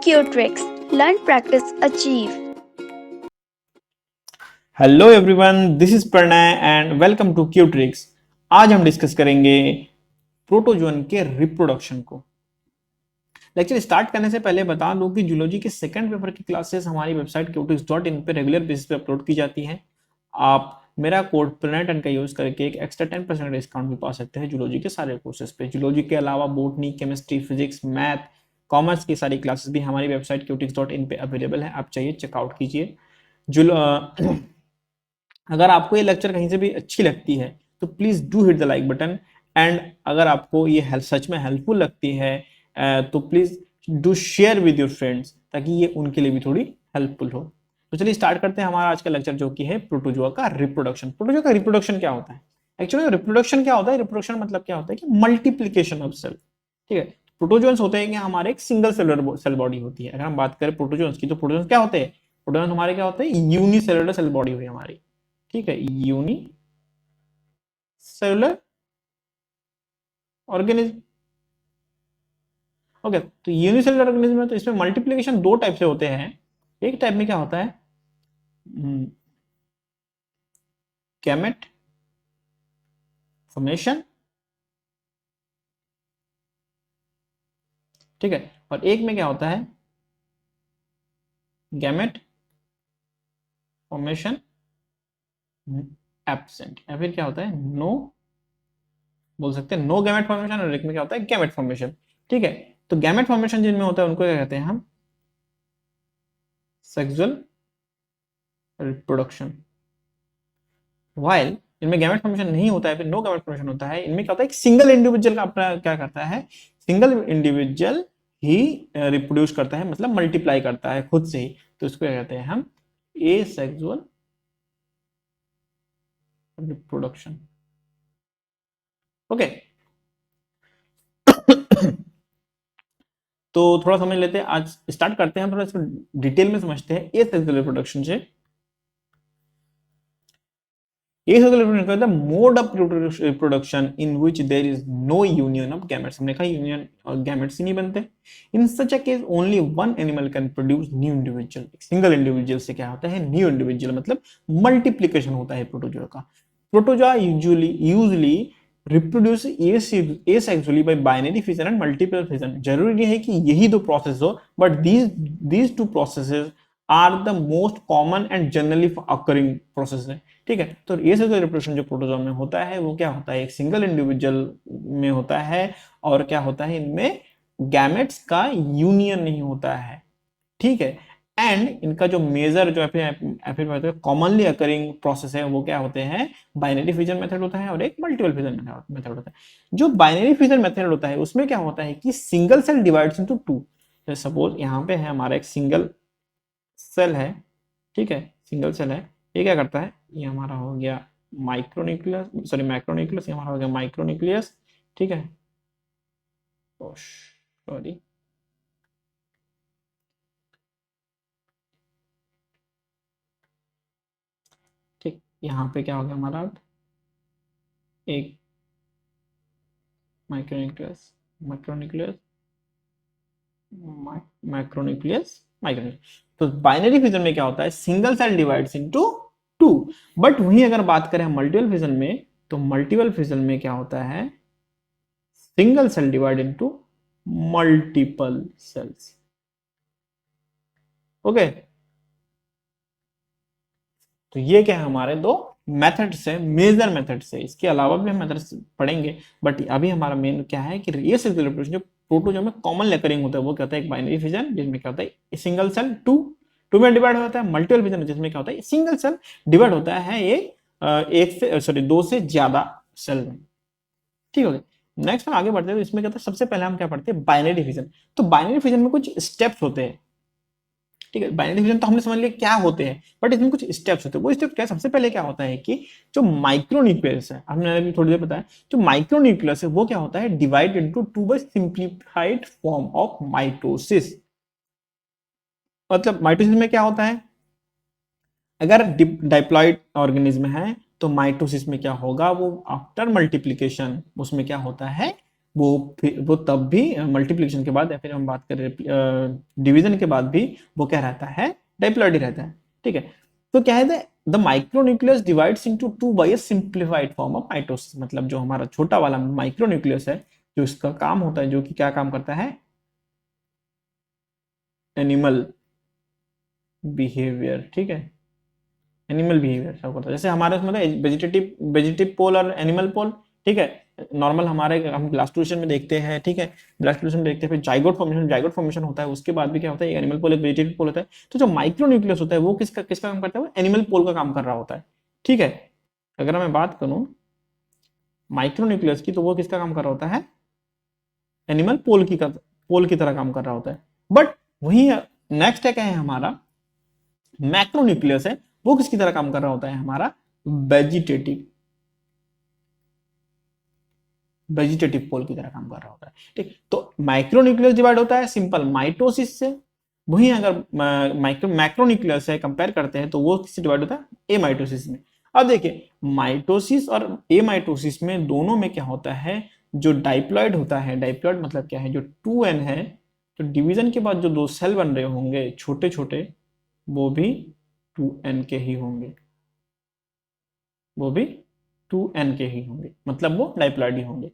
Q-Tricks. Learn, practice, achieve. Hello everyone, this is Pranay and welcome to Q tricks. आज हम discuss करेंगे protozoan के reproduction को। Lecture start करने से पहले बता दूं कि जूलॉजी के सेकंड पेपर की क्लासेस हमारी वेबसाइट qtricks.in पे रेगुलर बेसिस पे अपलोड की जाती हैं। आप मेरा कोड प्रणय10 का यूज करके एक एक्स्ट्रा 10% डिस्काउंट भी पा सकते हैं जूलॉजी के सारे कोर्सेज पे। जूलॉजी के अलावा botany, chemistry, physics, math, commerce की सारी क्लासेस भी हमारी वेबसाइट qtricks.in पे अवेलेबल है। आप चाहिए चेकआउट कीजिए। अगर आपको ये लेक्चर कहीं से भी अच्छी लगती है तो please do hit the like button, and अगर आपको ये सच में हेल्पफुल लगती है तो please do share with your friends ताकि ये उनके लिए भी थोड़ी हेल्पफुल हो। तो चलिए स्टार्ट करते हैं हमारा आज का लेक्चर, जो कि है प्रोटोजोआ का रिप्रोडक्शन। प्रोटोजोआ का रिप्रोडक्शन क्या होता है? एक्चुअली रिप्रोडक्शन क्या होता है? रिप्रोडक्शन मतलब क्या होता है कि मल्टीप्लीकेशन ऑफ सेल। ठीक है, प्रोटोजोन्स होते हैं कि हमारे एक सिंगल सेलुलर सेल बॉडी होती है। अगर हम बात करें प्रोटोजोन्स की तो प्रोटोजोन्स क्या होते हैं? प्रोटोजोन्स हमारे क्या होते हैं? यूनिसेलुलर सेल बॉडी हुई हमारी। ठीक है, यूनी सेलुलर ऑर्गेनिज्म। ओके, तो यूनिसेलुलर ऑर्गेनिज्म है तो इसमें मल्टीप्लिकेशन दो टाइप से होते हैं। एक टाइप में क्या होता है? Gamete formation. ठीक है, और एक में क्या होता है? गैमेट फॉर्मेशन एब्सेंट, या फिर क्या होता है? नो, बोल सकते हैं नो गैमेट फॉर्मेशन। और एक में क्या होता है? Gamete formation. ठीक है, तो गैमेट फॉर्मेशन जिनमें होता है उनको क्या कहते हैं हम? Sexual reproduction. वाइल इनमें गैमेट फॉर्मेशन नहीं होता है, फिर नो गैमेट फॉर्मेशन होता है, इनमें क्या होता है? एक सिंगल इंडिविजुअल का अपना क्या करता है? सिंगल इंडिविजुअल ही रिप्रोड्यूस करता है, मतलब मल्टीप्लाई करता है खुद से ही, तो इसको क्या कहते हैं हम? Asexual reproduction. ओके तो थोड़ा समझ लेते हैं, आज स्टार्ट करते हैं, थोड़ा इसको डिटेल में समझते हैं एसेक्सुअल रिप्रोडक्शन से। Asexual reproduction is the mode of reproduction in which there is no union of gametes. हमने कहा यूनियन और gametes ही नहीं बनते। In such a case, only one animal can produce new individual. Single individual से क्या होता है? न्यू इंडिविजुअल, मतलब मल्टीप्लीकेशन होता है प्रोटोजोआ का। Protozoa usually reproduce asexually by binary fission and multiple fission. जरूरी नहीं है कि यही दो प्रोसेस हो, but these two processes are the most common and generally occurring process है। ठीक है, तो ये सेक्सुअल रिप्रोडक्शन जो प्रोटोजोआ में होता है वो क्या होता है? एक सिंगल इंडिविजुअल में होता है, और क्या होता है? इनमें गैमेट्स का यूनियन नहीं होता है। ठीक है, एंड इनका जो मेजर जो फिर कॉमनली अकरिंग प्रोसेस है वो क्या होते हैं? बाइनरी फिजन मेथड होता है और एक मल्टीपल फिजन मेथड होता है। जो बाइनरी फिजन मेथड होता है उसमें क्या होता है कि single cell divides into two. Suppose यहाँ पे है हमारा एक सिंगल सेल है। ठीक है, सिंगल सेल है, ये क्या करता है? ये हमारा हो गया माइक्रोन्यूक्लियस, सॉरी मैक्रोन्यूक्लियस, ये हमारा हो गया माइक्रोन्यूक्लियस। ठीक है, सॉरी, ठीक, यहाँ पे क्या हो गया हमारा? एक माइक्रोन्यूक्लियस, मैक्रोन्यूक्लियस, मैक्रोन्यूक्लियस, माइक्रोन्यूक्लियस। तो बाइनरी फिजन में क्या होता है? Single cell divides into two. But वहीं अगर बात करें मल्टीपल फिजन में, तो मल्टीपल फिजन में क्या होता है? Single cell divide into multiple cells. Okay, तो ये क्या है? हमारे दो मेथड से, मेजर मेथड से, इसके अलावा भी हम मेथड्स पढ़ेंगे, बट अभी हमारा मेन क्या है कि ये सेक्सुअल रिप्रोडक्शन जो प्रोटोजोआ में कॉमन लेकरिंग होता है वो क्या होता है? एक बाइनरी फिजन जिसमें क्या होता है? सिंगल सेल टू में डिवाइड होता है। मल्टीपल फिजन जिसमें क्या होता है? सिंगल सेल डिवाइड होता है एक से, सॉरी, दो से ज्यादा सेल में। ठीक हो गया। नेक्स्ट हम आगे बढ़ते हैं, तो इसमें क्या होता है? सबसे पहले हम क्या पढ़ते हैं? Binary fission. तो बाइनरी फिजन में कुछ स्टेप्स होते हैं। ठीक है, बाइनरी डिवीजन तो हमने समझ लिया क्या होते हैं, बट इसमें कुछ स्टेप्स होते हैं। वो स्टेप क्या है? सबसे पहले क्या होता है कि जो माइक्रोन्यूक्लियस है, हमने अभी थोड़ी देर बताया, जो माइक्रोन्यूक्लियस है वो क्या होता है? Divide into two by simplified form of mitosis. मतलब माइटोसिस में क्या होता है? अगर डाइप्लॉइड ऑर्गेनिज्म है तो माइटोसिस में क्या होगा? वो आफ्टर मल्टीप्लीकेशन उसमें क्या होता है? वो तब भी मल्टीप्लिकेशन के बाद या फिर हम बात करें डिवीजन के बाद भी वो क्या रहता है, डाइप्लॉइड ही रहता है। ठीक है, तो क्या है the micronucleus divides into two by a simplified form of mitosis. मतलब जो हमारा छोटा वाला माइक्रोन्यूक्लियस है, जो इसका काम होता है, जो कि क्या काम करता है, एनिमल बिहेवियर। ठीक है, एनिमल बिहेवियर सब करता है। जैसे हमारे उसमें वेजिटेटिव पोल और एनिमल पोल। ठीक है, नॉर्मल हमारे हम ब्लास्टोसिस में देखते हैं। ठीक है, ब्लास्टोसिस में देखते हैं, फिर जाइगोट फॉर्मेशन होता है, उसके बाद भी क्या होता है, एक एनिमल पोल एक वेजिटेटिव पोल होता है। तो जो माइक्रोन्यूक्लियस होता है वो किसका किसका काम करता है, वो एनिमल पोल का काम कर रहा होता है। ठीक है, अगर मैं बात करूं माइक्रोन्यूक्लियस की, तो वो किसका काम कर रहा होता है, एनिमल पोल की तरह काम कर रहा होता है। बट वही नेक्स्ट क्या है हमारा मैक्रोन्यूक्लियस है, वो किसकी तरह काम कर रहा होता है, हमारा वेजिटेटिव वेजिटेटिव पोल की तरह काम कर रहा होता है। ठीक, तो माइक्रोन्यूक्लियस डिवाइड होता है सिंपल माइटोसिस से। वहीं अगर मैक्रोन्यूक्लियस है कंपेयर करते हैं, तो वो किससे डिवाइड होता है, ए माइटोसिस में। अब देखिए माइटोसिस और ए माइटोसिस में दोनों में क्या होता है, जो डाइप्लॉइड होता है, डाइप्लॉइड मतलब क्या है, जो 2n है, तो डिवीजन के बाद जो दो सेल बन रहे होंगे छोटे छोटे, वो भी 2n के ही होंगे, वो भी 2n के ही होंगे, मतलब वो डाइप्लॉइड ही होंगे।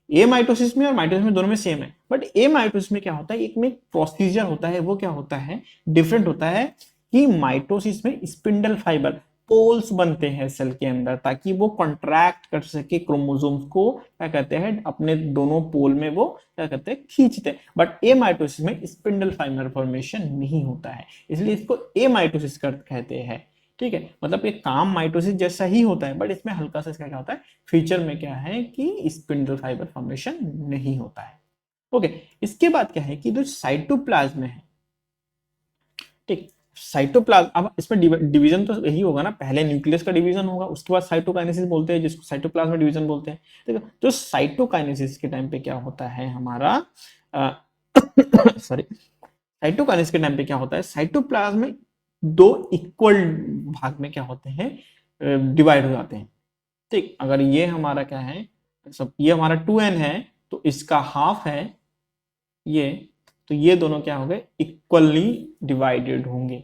ए माइटोसिस में और माइटोसिस में दोनों में सेम है, बट ए माइटोसिस में क्या होता है, एक में प्रोसीजर होता है, वो क्या होता है, डिफरेंट होता है, कि माइटोसिस में स्पिंडल फाइबर पोल्स बनते हैं सेल के अंदर, ताकि वो कॉन्ट्रैक्ट कर सके क्रोमोसोम्स को, क्या कहते हैं, अपने दोनों पोल में वो क्या कहते हैं, खींचते हैं। बट ए माइटोसिस में स्पिंडल फाइबर फॉर्मेशन नहीं होता है, इसलिए इसको ए माइटोसिस कहते हैं। ठीक है, मतलब ये काम माइटोसिस जैसा ही होता है, बट इसमें हल्का सा इसका क्या होता है, फीचर में क्या है कि स्पिंडल फाइबर फॉर्मेशन नहीं होता है। ओके, इसके बाद क्या है कि जो साइटोप्लाज्म है, ठीक, साइटोप्लाज्म, अब इसमें डिवीजन तो यही होगा ना, पहले न्यूक्लियस का डिवीजन होगा, उसके बाद साइटोकाइनेसिस बोलते हैं, जिसको साइटोप्लाज्म डिवीजन बोलते हैं। ठीक है, तो साइटोकाइनेसिस के टाइम पे क्या होता है हमारा सॉरी साइटोकाइनेसिस के टाइम पे क्या होता है, साइटोप्लाज्म में दो इक्वल भाग में क्या होते हैं, डिवाइड हो जाते हैं। ठीक, अगर ये हमारा क्या है, सब ये हमारा 2n है, तो इसका हाफ है ये, तो ये दोनों क्या हो गए, इक्वली डिवाइडेड होंगे।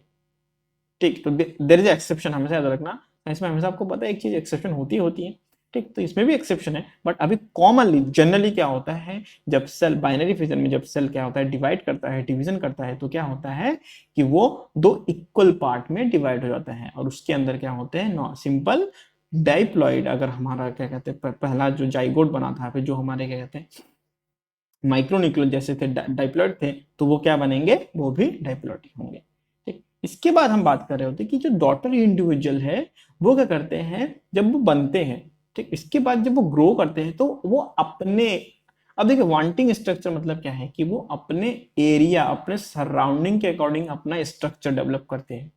ठीक, तो देयर इज एक्सेप्शन, हमेशा याद रखना, इसमें हमेशा आपको पता है एक चीज एक्सेप्शन होती है। ठीक, तो इसमें भी एक्सेप्शन है, बट अभी कॉमनली जनरली क्या होता है, जब सेल बाइनरी फिजन में जब सेल क्या होता है, डिवाइड करता है, डिवीजन करता है, तो क्या होता है कि वो दो इक्वल पार्ट में डिवाइड हो जाता है, और उसके अंदर क्या होते हैं, नॉन सिंपल डाइप्लॉइड। अगर हमारा क्या कहते हैं, पहला जो जाइगोट बना था, फिर जो हमारे क्या कहते हैं माइक्रोन्यूक्लियस जैसे थे, डाइप्लॉइड थे, तो वो क्या बनेंगे, वो भी डाइप्लॉइड होंगे। ठीक, इसके बाद हम बात कर रहे होते हैं कि जो डॉटर इंडिविजुअल है, वो क्या करते हैं, जब वो बनते हैं, ठीक, इसके बाद जब वो ग्रो करते हैं, तो वो अपने, अब देखिए वांटिंग स्ट्रक्चर मतलब क्या है, कि वो अपने एरिया, अपने सराउंडिंग के अकॉर्डिंग अपना स्ट्रक्चर डेवलप करते हैं।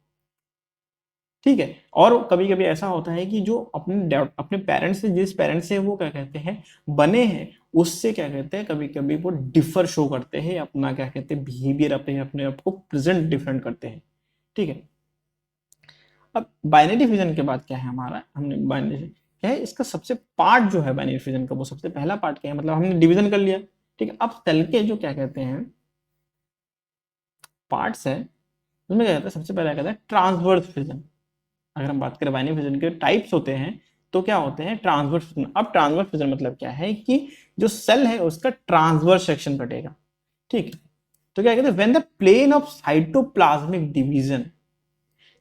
ठीक है, और कभी कभी ऐसा होता है कि जो अपने पेरेंट्स से, जिस पेरेंट्स से वो क्या कहते हैं बने हैं, उससे क्या कहते हैं, कभी कभी वो डिफर शो करते हैं, अपना क्या कहते हैं बिहेवियर, अपने आप को प्रेजेंट डिफरेंट करते हैं। ठीक है, अब बाइनरी फिजन के बाद क्या है हमारा, हमने बाइनरी क्या है, इसका सबसे पार्ट जो है बाइनरी फिजन का, वो सबसे पहला पार्ट क्या है, मतलब हमने डिवीजन कर लिया। ठीक है, अब सेल के जो क्या कहते हैं पार्ट्स है, उसमें क्या कहते हैं, सबसे पहला कहता है ट्रांसवर्स फिजन। अगर हम बात करें बाइनरी फिजन के टाइप्स होते हैं, तो क्या होते हैं, ट्रांसवर्स फिजन। अब ट्रांसवर्स फिजन मतलब क्या है, कि जो सेल है उसका ट्रांसवर्स सेक्शन कटेगा। ठीक, तो क्या कहते हैं, when the plane of cytoplasmic division,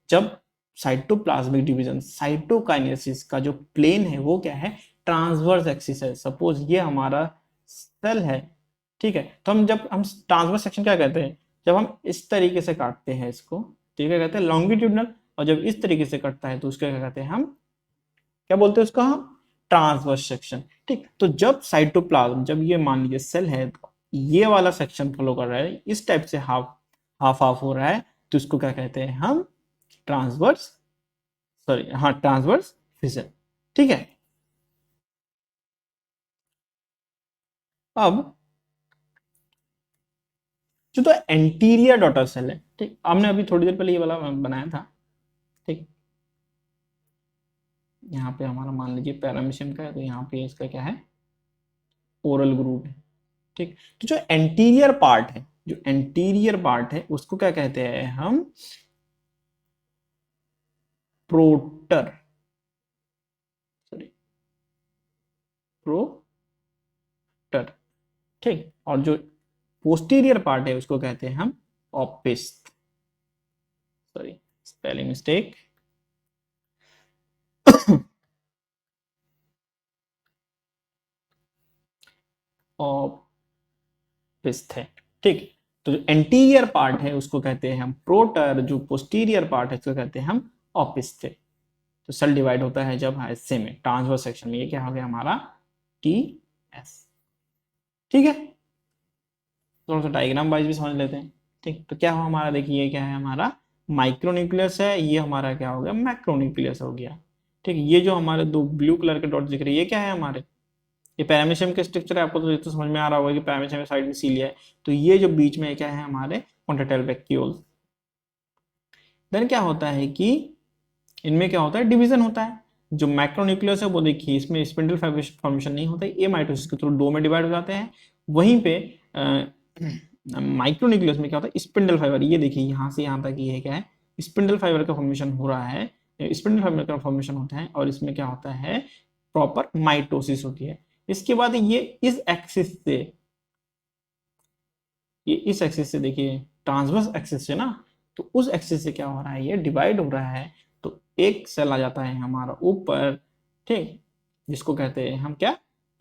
जब साइटोप्लाज्मिक डिवीजन, साइटोकाइनेसिस का जो प्लेन है वो क्या है, ट्रांसवर्स एक्सिस है। सपोज ये हमारा सेल है, ठीक है, तो जब हम ट्रांसवर्स सेक्शन क्या कहते हैं, जब हम इस तरीके से काटते हैं इसको, तो क्या कहते हैं, लॉन्गिट्यूडनल। और जब इस तरीके से कटता है, तो उसको क्या कहते हैं, हम क्या बोलते हैं उसका, हम ट्रांसवर्स सेक्शन। ठीक, तो जब साइटोप्लाज्म, जब ये मान लीजिए सेल है, तो ये वाला सेक्शन फॉलो कर रहा है, इस टाइप से हाफ हाफ हाफ हो रहा है, तो इसको क्या कहते हैं हम, ट्रांसवर्स, सॉरी हाँ, ट्रांसवर्स फिजन। ठीक है, अब जो तो एंटीरियर डॉटर सेल है, ठीक, हमने अभी थोड़ी देर पहले ये वाला बनाया था। ठीक, यहाँ पे हमारा मान लीजिए पैरामीशियम का है, तो यहाँ पे इसका क्या है, ओरल ग्रुप है। ठीक। तो जो एंटीरियर पार्ट है, जो एंटीरियर पार्ट है उसको क्या कहते हैं हम, प्रोटर, सॉरी प्रोटर, ठीक। और जो पोस्टीरियर पार्ट है उसको कहते हैं हम ऑपिस्ट, सॉरी स्पेलिंग मिस्टेक, ऑपिस्ट है, ठीक। तो जो एंटीरियर पार्ट है उसको कहते हैं हम प्रोटर, जो पोस्टीरियर पार्ट है उसको कहते हैं हम ऑपिस्ट। तो सेल डिवाइड होता है जब हिस्से में, ट्रांसवर्स सेक्शन में। ये क्या हो गया हमारा टी एस, ठीक है। थोड़ा सा डायग्राम वाइज भी समझ लेते हैं, ठीक। तो क्या हो हमारा, देखिए ये क्या है हमारा माइक्रोन्यूक्लियस है, ये हमारा क्या हो गया मैक्रोन्यूक्लियस हो गया, ठीक। ये जो हमारे दो ब्लू कलर के डॉट दिख रहे हैं ये क्या है हमारे, ये पैरामीशियम के स्ट्रक्चर है। आपको तो ये तो समझ में आ रहा होगा कि पैरामीशियम साइड में सीलिया है। तो ये जो बीच में क्या है हमारे कॉन्ट्रैक्टाइल वैक्यूल। देन क्या होता है कि इनमें क्या होता है डिवीजन होता है। जो मैक्रोन्यूक्लियस है वो देखिए इसमें स्पिंडल फॉर्मेशन नहीं होता है, ये माइटोसिस के थ्रू दो में डिवाइड हो जाते हैं। वहीं पे माइक्रोन्यूक्लियस में क्या होता है स्पिंडल फाइबर, ये देखिए यहाँ से यहाँ तक ये क्या है स्पिंडल फाइबर का फॉर्मेशन हो रहा है, स्पिंडल फाइबर का फॉर्मेशन होता है और इसमें क्या होता है प्रॉपर माइटोसिस होती है। इसके बाद ये इस एक्सिस से, ये इस एक्सिस से देखिए ट्रांसवर्स एक्सिस से ना, तो उस एक्सिस से क्या हो रहा है ये डिवाइड हो रहा है। तो एक सेल आ जाता है हमारा ऊपर, ठीक, जिसको कहते हैं हम क्या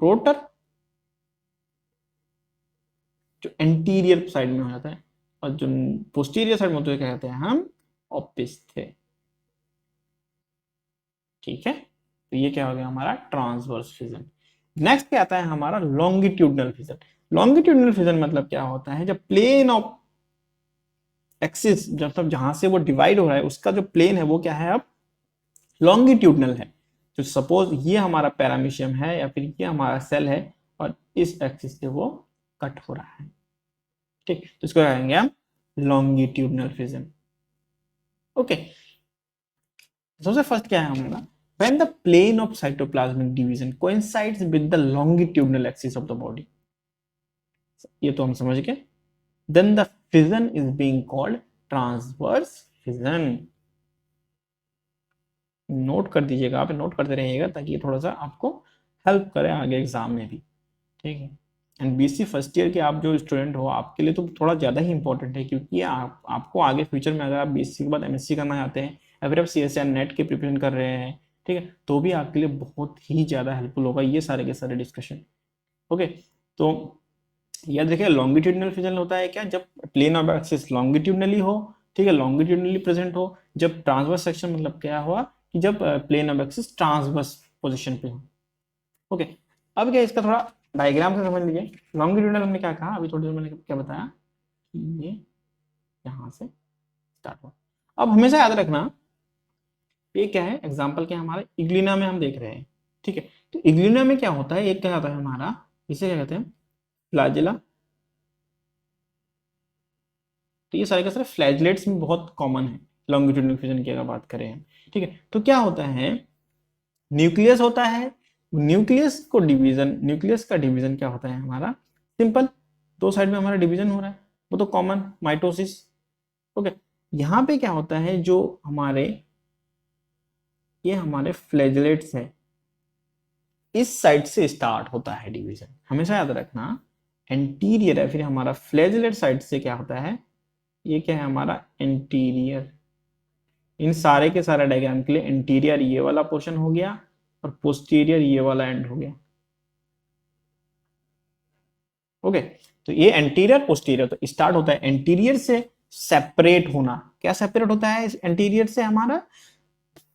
प्रोटर, जो एंटीरियर साइड में हो जाता है, और जो पोस्टीरियर साइड में होता है क्या कहते हैं हम ऑपिस्ट है, ठीक है। तो ये क्या हो गया हमारा ट्रांसवर्स फिजन। नेक्स्ट क्या आता है हमारा लॉन्गिट्यूडनल फिजन। लॉन्गिट्यूडनल फिजन मतलब क्या होता है, जब प्लेन ऑफ एक्सिस, मतलब जहां से वो डिवाइड हो रहा है उसका जो प्लेन है वो क्या है अब लॉन्गिट्यूडनल है। तो सपोज ये हमारा पैरामीशियम है या फिर ये हमारा सेल है और इस एक्सिस से वो कट हो रहा है, ठीक। तो इसको कहेंगे हम लॉन्गिट्यूडनल फिजन, ओके। सबसे फर्स्ट क्या है हमारा when the plane of cytoplasmic division coincides with the longitudinal axis of the body, ये तो हम समझ गए। then the fission is being called transverse fission। Note कर दीजिएगा, आप नोट करते रहिएगा ताकि ये थोड़ा सा आपको हेल्प करे आगे एग्जाम में भी, ठीक है। एंड बीएससी फर्स्ट ईयर के आप जो स्टूडेंट हो आपके लिए तो थोड़ा ज़्यादा ही इंपॉर्टेंट है, क्योंकि आपको आगे फ्यूचर में अगर आप बीएससी के बाद एमएससी करना चाहते हैं या फिर आप सीएसईआर नेट के प्रिपरेशन कर रहे हैं, ठीक है, तो भी आपके लिए बहुत ही ज़्यादा हेल्पफुल होगा ये सारे के सारे डिस्कशन, ओके। तो याद देखिए लॉन्गिट्यूडनल फिजन होता है क्या, जब प्लेन ऑफ एक्सिस लॉन्गिट्यूडनली हो, ठीक है, लॉन्गिट्यूडनली प्रेजेंट हो। जब ट्रांसवर्स सेक्शन मतलब क्या हुआ कि जब plane of axis transverse position पे हो, ओके। अब क्या इसका थोड़ा डायग्राम से समझ लीजिए। लॉन्गिट्यूडनल हमने क्या कहा अभी थोड़ी देर मैंने क्या बताया कि ये यहाँ से स्टार्ट हुआ। अब हमेशा याद रखना ये क्या है एग्जाम्पल क्या है हमारे इग्लिना में हम देख रहे हैं, ठीक है। तो इग्लिना में क्या होता है, एक क्या होता है हमारा, इसे क्या कहते हैं फ्लैजिला। तो ये सारे का सारे फ्लैजलेट्स में बहुत कॉमन है लॉन्गिट्यूडनल फिजन की अगर बात करें हम, ठीक है। तो क्या होता है न्यूक्लियस होता है, न्यूक्लियस का डिवीजन क्या होता है हमारा सिंपल, दो साइड में हमारा डिवीजन हो रहा है वो तो कॉमन माइटोसिस, ओके। यहाँ पे क्या होता है जो ये हमारे फ्लैजलेट्स है, इस साइड से स्टार्ट होता है डिवीजन, हमेशा याद रखना। एंटीरियर है फिर हमारा फ्लैजलेट साइड से क्या होता है, ये क्या है हमारा एंटीरियर। इन सारे के सारे डायग्राम के लिए एंटीरियर ये वाला पोर्शन हो गया और पोस्टीरियर ये वाला एंड हो गया, ओके। तो ये एंटीरियर पोस्टीरियर तो स्टार्ट होता है एंटीरियर से सेपरेट होना। क्या सेपरेट होता है एंटीरियर से हमारा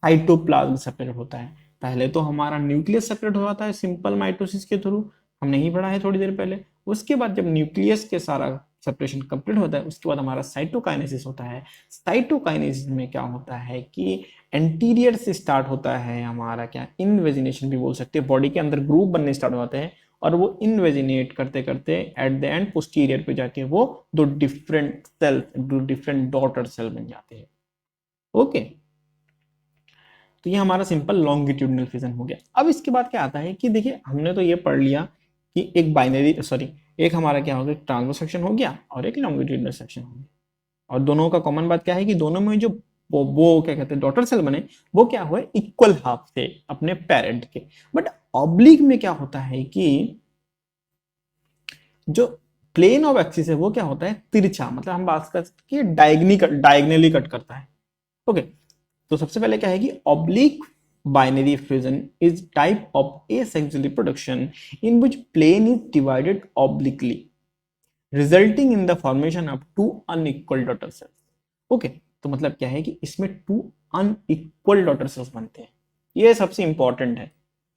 साइटोप्लाज्म सेपरेट होता है। पहले तो हमारा न्यूक्लियस सेपरेट हो जाता है सिंपल माइटोसिस के थ्रू, हमने ही पढ़ा है थोड़ी देर पहले। उसके बाद जब न्यूक्लियस के सारा सेपरेशन कंप्लीट होता है उसके बाद हमारा साइटोकाइनेसिस होता है। साइटोकाइनेसिस में क्या होता है कि एंटीरियर से स्टार्ट होता है हमारा क्या इनवेजिनेशन भी बोल सकते हैं, बॉडी के अंदर ग्रुप बनने स्टार्ट हो जाते हैं और वो इनवेजिनेट करते करते एट द एंड पोस्टीरियर पे जाके वो दो डिफरेंट डॉटर सेल बन जाते हैं, ओके। तो ये हमारा सिंपल लॉन्गिट्यूडनल फिजन हो गया। अब इसके बाद क्या आता है कि देखिए हमने तो ये पढ़ लिया कि एक बाइनरी एक हमारा क्या हो गया, ट्रांसवर्स सेक्शन हो गया और एक लॉन्गिट्यूडिनल सेक्शन हो गया। और दोनों का कॉमन बात क्या है कि दोनों में जो वो क्या कहते हैं डॉटर सेल बने, वो क्या हुए, इक्वल हाफ थे अपने पेरेंट के। बट ऑब्लिक में क्या होता है कि जो प्लेन ऑफ एक्सिस है वो क्या होता है, तिरछा, मतलब हम बात कर सकते हैं डायगनली कट करता है। ओके, तो सबसे पहले क्या है कि oblique binary fusion is type of asexual reproduction in which plane is divided obliquely resulting in the formation of two unequal daughter cells. Okay, तो मतलब क्या है कि इसमें टू अनइक्वल डॉटर सेल्स बनते हैं। ये सबसे इंपॉर्टेंट है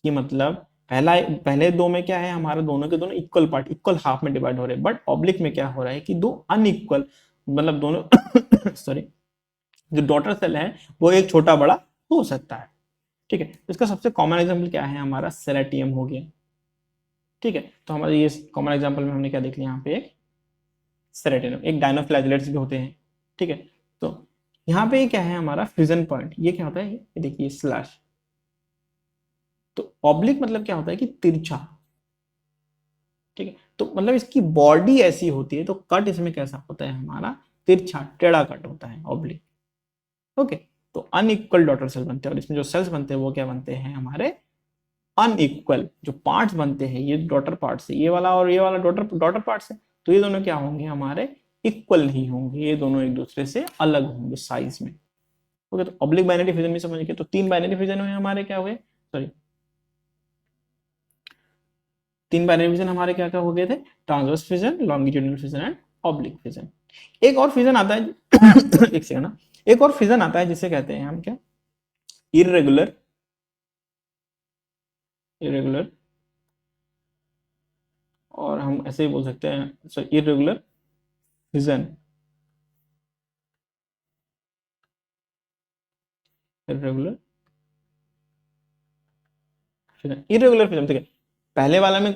कि मतलब पहले दो में क्या है, हमारा दोनों के दोनों इक्वल पार्ट, इक्वल हाफ में डिवाइड हो रहे हैं। बट ऑब्लिक में क्या हो रहा है कि दो अनइक्वल, मतलब दोनों सॉरी, जो डॉटर सेल है वो एक छोटा बड़ा हो सकता है। ठीक है, इसका सबसे कॉमन एग्जांपल क्या है, हमारा सेरेटियम हो गया। ठीक है, तो हमारे ये कॉमन एग्जांपल में हमने क्या देख लिया, यहाँ पे एक सेरेटियम, एक डायनोफ्लैजेलेट्स भी होते हैं। ठीक है, तो यहाँ पे क्या है हमारा फ्यूजन पॉइंट, ये क्या होता है, ये देखिए स्लैश। तो ऑब्लिक मतलब क्या होता है कि तिरछा। ठीक है, तो मतलब इसकी बॉडी ऐसी होती है, तो कट इसमें कैसा होता है, हमारा तिरछा टेढ़ा कट होता है ऑब्लिक। ओके, तो अनइक्वल डॉटर सेल बनते हैं और इसमें जो सेल्स बनते हैं वो क्या बनते हैं, हमारे अनइक्वल जो पार्ट्स बनते हैं, ये डॉटर पार्ट्स है, ये वाला और ये वाला डॉटर डॉटर पार्ट्स है। तो ये दोनों क्या होंगे, हमारे इक्वल नहीं होंगे, ये दोनों एक दूसरे से अलग होंगे साइज में। ओके, तो ऑब्लिक बाइनरी फ्यूजन भी समझ गए। तो तीन बाइनरी फ्यूजन हुए हमारे, क्या हुए, सॉरी, तीन बाइनरी फ्यूजन हमारे क्या क्या हो गए थे, transverse fusion, longitudinal fusion and oblique fusion. एक और फ्यूजन आता है एक सेकंड ना, एक और फ्यूजन आता है जिसे कहते हैं हम क्या, इरेगुलर, इरेगुलर, और हम ऐसे ही बोल सकते हैं sorry irregular fusion, irregular fusion, irregular fusion. ठीक है, पहले वाला में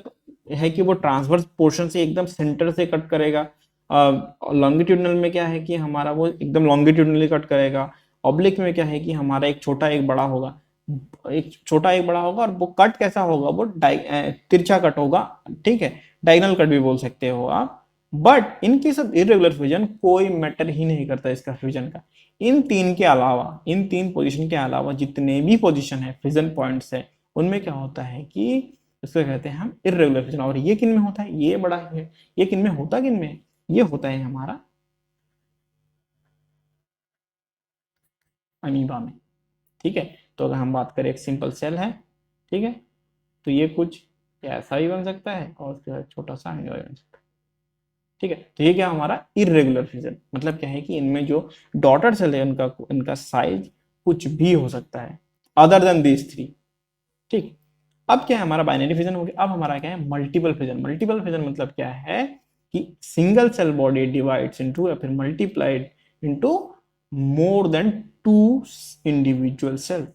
है कि वो ट्रांसवर्स पोर्शन से एकदम सेंटर से कट करेगा, लॉन्गिट्यूडनल में क्या है कि हमारा वो एकदम लॉन्गिट्यूडनली कट करेगा, ऑब्लिक में क्या है कि हमारा एक छोटा एक बड़ा होगा, एक छोटा एक बड़ा होगा, और वो कट कैसा होगा, वो तिरछा कट होगा। ठीक है, डायगोनल कट भी बोल सकते हो आप। But in case of irregular fusion कोई मैटर ही नहीं करता इसका फ्यूजन का। इन तीन के अलावा, इन तीन पोजीशन के अलावा जितने भी पोजीशन है फ्यूजन पॉइंट्स है, उनमें क्या होता है कि इसको कहते हैं हम इरेगुलर फ्यूजन। और ये किन में होता है, ये बड़ा है, ये किन में होता, किन में, ये होता है हमारा अमीबा में। ठीक है, तो अगर हम बात करें एक सिंपल सेल है, ठीक है, तो ये कुछ ऐसा भी बन सकता है और उसके बाद छोटा सा अमीबा बन सकता है। ठीक है, तो ये क्या हमारा इरेगुलर फ्यूजन, मतलब क्या है कि इनमें जो डॉटर सेल है उनका इनका साइज कुछ भी हो सकता है अदर देन दीज थ्री। ठीक, अब क्या है हमारा बाइनरी फिजन हो गया। अब हमारा क्या है मल्टीपल फिजन। मल्टीपल फिजन मतलब क्या है कि single cell body divides into या फिर multiplied into more than two individual cell.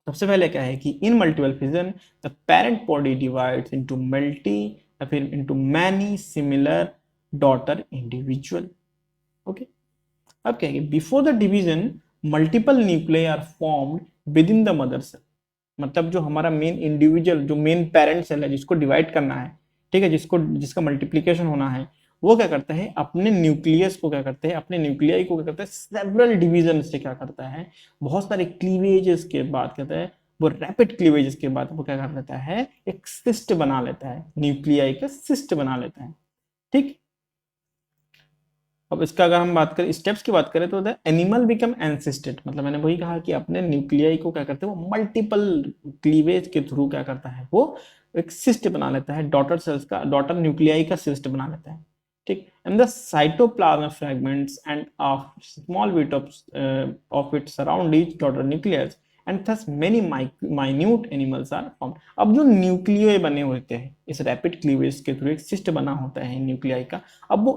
सबसे पहले क्या है कि in multiple fission the parent body divides into multi या फिर into many similar daughter individual. Okay, अब क्या है कि before the division multiple nuclei are formed within the mother cell. मतलब जो हमारा मेन इंडिविजुअल, जो मेन पेरेंट सेल है जिसको डिवाइड करना है, ठीक है, जिसका मल्टीप्लीकेशन होना है, वो क्या करता है, अपने न्यूक्लियस को क्या करते हैं, अपने न्यूक्लियाई को क्या करता है, सेवरल डिवीजन से क्या करता है, बहुत सारे क्लीवेजेस के बाद कहता है, वो रैपिड क्लीवेजेस के बाद वो क्या कर लेता है, एक सिस्ट बना लेता है, न्यूक्लियाई का सिस्ट बना लेता है। ठीक, अब इसका अगर हम बात करें, स्टेप्स की बात करें, तो द एनिमल बिकम एंसिस्टेड, मतलब मैंने वही कहा कि अपने न्यूक्लियाई को क्या करते हैं, वो मल्टीपल क्लीवेज के थ्रू क्या करता है, वो एक सिस्ट बना लेता है, डॉटर सेल्स का, डॉटर न्यूक्लियाई का सिस्ट बना लेता है। ठीक, and the cytoplasm fragments end of small bit of it surround each daughter nucleus and thus many minute animals are formed। अब जो न्यूक्लियाई बने होते हैं इस रैपिड क्लीवेज के थ्रू, एक सिस्ट बना होता है न्यूक्लियाई का। अब वो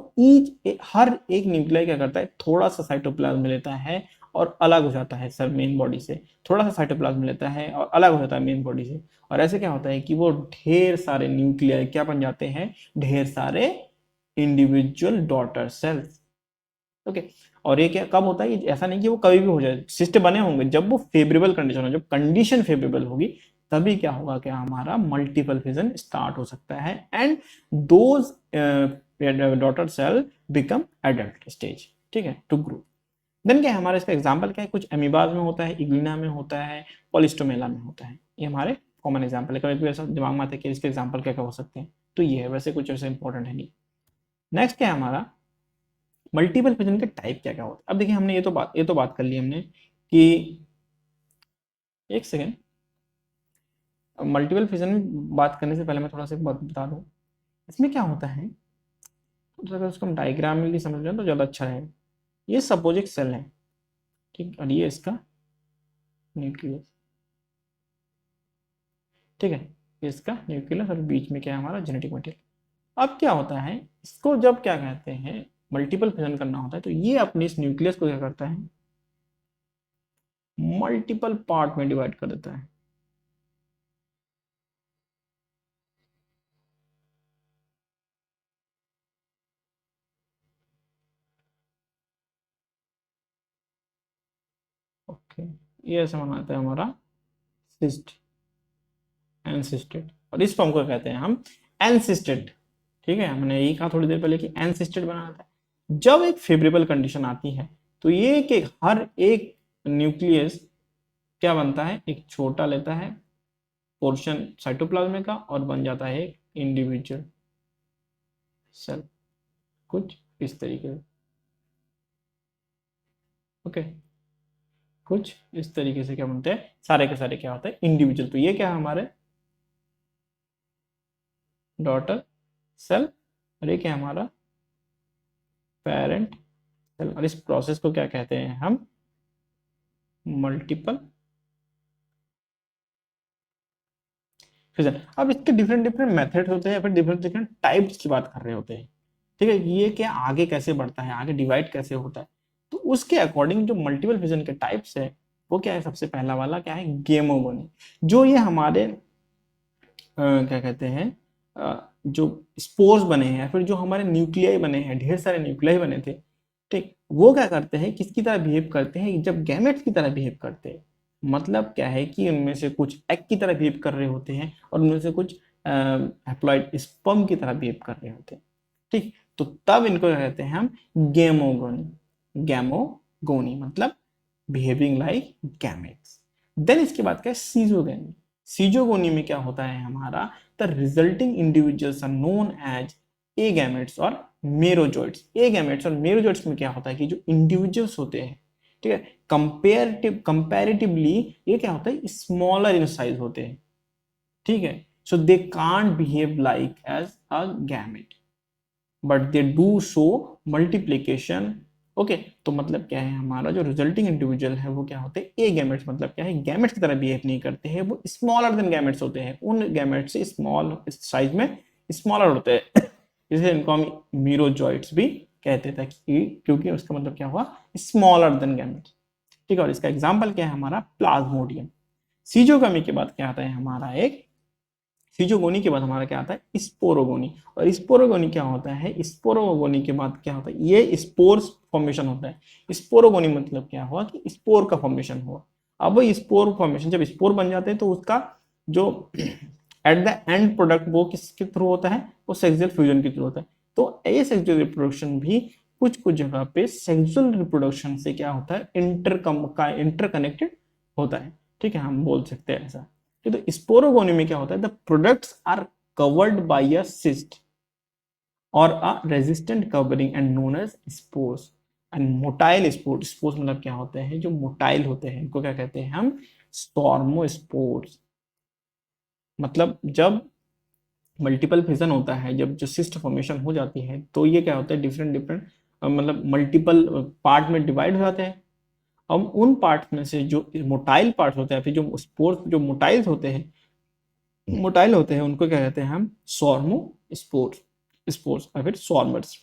हर एक न्यूक्लियाई क्या करता है, थोड़ा सा साइटोप्लाज्म लेता है और अलग हो जाता है सर मेन बॉडी से, थोड़ा सा साइटोप्लाज्म लेता है और अलग हो जाता है मेन बॉडी से। और ऐसे क्या होता है कि वो ढेर सारे न्यूक्लियाई क्या बन जाते हैं, ढेर सारे इंडिविजुअल डॉटर सेल्स। ओके, और ये क्या कब होता है, ऐसा नहीं कि वो कभी भी हो जाए, सिस्ट बने होंगे जब वो फेवरेबल कंडीशन हो, जब कंडीशन फेवरेबल होगी तभी क्या होगा, क्या हमारा मल्टीपल फिजन स्टार्ट हो सकता है and those daughter cell become adult stage, ठीक है, टू ग्रो। देन क्या है हमारा इसका एग्जांपल क्या है, कुछ एमीबाज में होता है, इग्लिना में होता है, पॉलिस्टोमेला में होता है। ये हमारे कॉमन एग्जांपल है। कभी भी ऐसा दिमाग में आता है कि इसके एग्जांपल क्या क्या हो सकते हैं, तो ये है, वैसे कुछ ऐसे इंपॉर्टेंट है नहीं। नेक्स्ट क्या है हमारा, मल्टीपल फिजन के टाइप क्या क्या होता है। अब देखिए हमने ये तो बात कर ली हमने कि, एक सेकेंड, मल्टीपल फिजन में बात करने से पहले मैं थोड़ा सा एक बात बता दूं। इसमें क्या होता है, तो अगर उसको हम डायग्रामिकली समझ लें तो ज़्यादा अच्छा है। ये सपोज एक सेल है, ठीक, और ये इसका न्यूक्लियस, ठीक है, ये इसका न्यूक्लियस, और बीच में क्या है हमारा जेनेटिक मटेरियल। अब क्या होता है, इसको जब क्या कहते हैं मल्टीपल फिजन करना होता है, तो ये अपने इस न्यूक्लियस को क्या करता है, मल्टीपल पार्ट में डिवाइड कर देता है। ओके, ये ऐसा बनाता है हमारा सिस्ट, एनसिस्टेड, और इस फॉर्म को कहते हैं हम एनसिस्टेड, ठीक है। हमने यही कहा थोड़ी देर पहले कि एनसिस्टेड बनाता है। जब एक फेवरेबल कंडीशन आती है तो ये कि हर एक न्यूक्लियस क्या बनता है, एक छोटा लेता है पोर्शन साइटोप्लाज्म का और बन जाता है एक इंडिविजुअल सेल, कुछ इस तरीके से, ओके, कुछ इस तरीके से क्या बनते हैं, सारे के सारे क्या होते हैं इंडिविजुअल। तो ये क्या है हमारे डॉटर सेल, और ये क्या है हमारा पेरेंट सेल, और इस प्रोसेस को क्या कहते हैं हम, मल्टीपल फिजन। अब इसके डिफरेंट डिफरेंट मेथड होते हैं, फिर डिफरेंट डिफरेंट टाइप्स की बात कर रहे होते हैं, ठीक है। ये क्या आगे कैसे बढ़ता है, आगे डिवाइड कैसे होता है, तो उसके अकॉर्डिंग जो मल्टीपल फिजन के टाइप्स है वो क्या है, सबसे पहला वाला क्या है, गेमोगोनी। जो ये हमारे क्या कहते हैं जो स्पोर्स बने हैं, या फिर जो हमारे न्यूक्लियाई बने हैं, ढेर सारे न्यूक्लियाई बने थे, ठीक, वो क्या करते हैं, किसकी तरह बिहेव करते हैं, जब गैमेट्स की तरह बिहेव करते हैं। मतलब क्या है कि उनमें से कुछ एग की तरह बिहेव कर रहे होते हैं और उनमें से कुछ हैप्लॉइड स्पर्म की तरह बिहेव कर रहे होते हैं, ठीक। तो तब इनको कहते हैं हम गेमोगोनी, गेमोगोनी मतलब बिहेविंग लाइक गैमेट्स। देन इसके बाद क्या है, सीजोगोनी। सीजोगोनी में क्या होता है हमारा, the resulting individuals are known as a gametes और मेरोजोइट्स। ए गैमेट्स और मेरोजोइट्स में क्या होता है कि जो इंडिविजुअल्स होते हैं, ठीक है, कंपैरेटिवली ये क्या होता है, स्मॉलर इन साइज होते हैं, ठीक है। So they can't behave like as a gamete but they do show multiplication, okay. तो मतलब क्या है, हमारा जो रिजल्टिंग इंडिविजुअल है वो क्या होते हैं, ए गैमेट्स। मतलब क्या है, गैमेट्स की तरह बिहेव नहीं करते हैं, वो स्मॉलर देन गैमेट्स होते हैं, उन गैमेट्स से स्मॉल साइज में स्मॉलर होते हैं। इसलिए इनको हम मीरोजॉइट्स भी कहते थे, क्योंकि उसका मतलब क्या हुआ, स्मॉलर देन गैमेट्स, ठीक है। और इसका एग्जाम्पल क्या है हमारा, प्लाज्मोडियम। सीजोगामी के बाद क्या आता है हमारा, एक सीजोगोनी के बाद हमारा क्या आता है, स्पोरोगोनी। और स्पोरोगोनी क्या होता है, स्पोरोगोनी के बाद क्या होता है, ये स्पोर्स फॉर्मेशन होता है। स्पोरोगोनी मतलब क्या हुआ कि स्पोर का फॉर्मेशन हुआ। अब वो स्पोर फॉर्मेशन, जब स्पोर बन जाते हैं तो उसका जो एट द एंड प्रोडक्ट वो किसके थ्रू होता है, वो सेक्सुअल फ्यूजन के थ्रू होता है। तो ये सेक्सुअल रिप्रोडक्शन भी कुछ कुछ जगह पे सेक्सुअल रिप्रोडक्शन से क्या होता है, इंटरकनेक्टेड होता है, ठीक है, हम बोल सकते हैं ऐसा। तो स्पोरोगोनी में क्या होता है, the products are covered by a cyst और a resistant covering and known as spores and motile spores. Spores मतलब क्या होते हैं, जो मोटाइल होते हैं, इनको क्या कहते हैं हम, स्टॉर्मोस्पोर्स। मतलब जब मल्टीपल फिजन होता है, जब जो सिस्ट फॉर्मेशन हो जाती है, तो ये क्या होता है, डिफरेंट डिफरेंट मतलब मल्टीपल पार्ट में डिवाइड हो जाते हैं। अब उन पार्ट में से जो मोटाइल पार्ट होते हैं, फिर जो स्पोर्स जो मोटाइल होते हैं उनको क्या कहते हैं हम, सॉर्मो स्पोर्स, स्पोर्स या फिर सॉर्मर्स।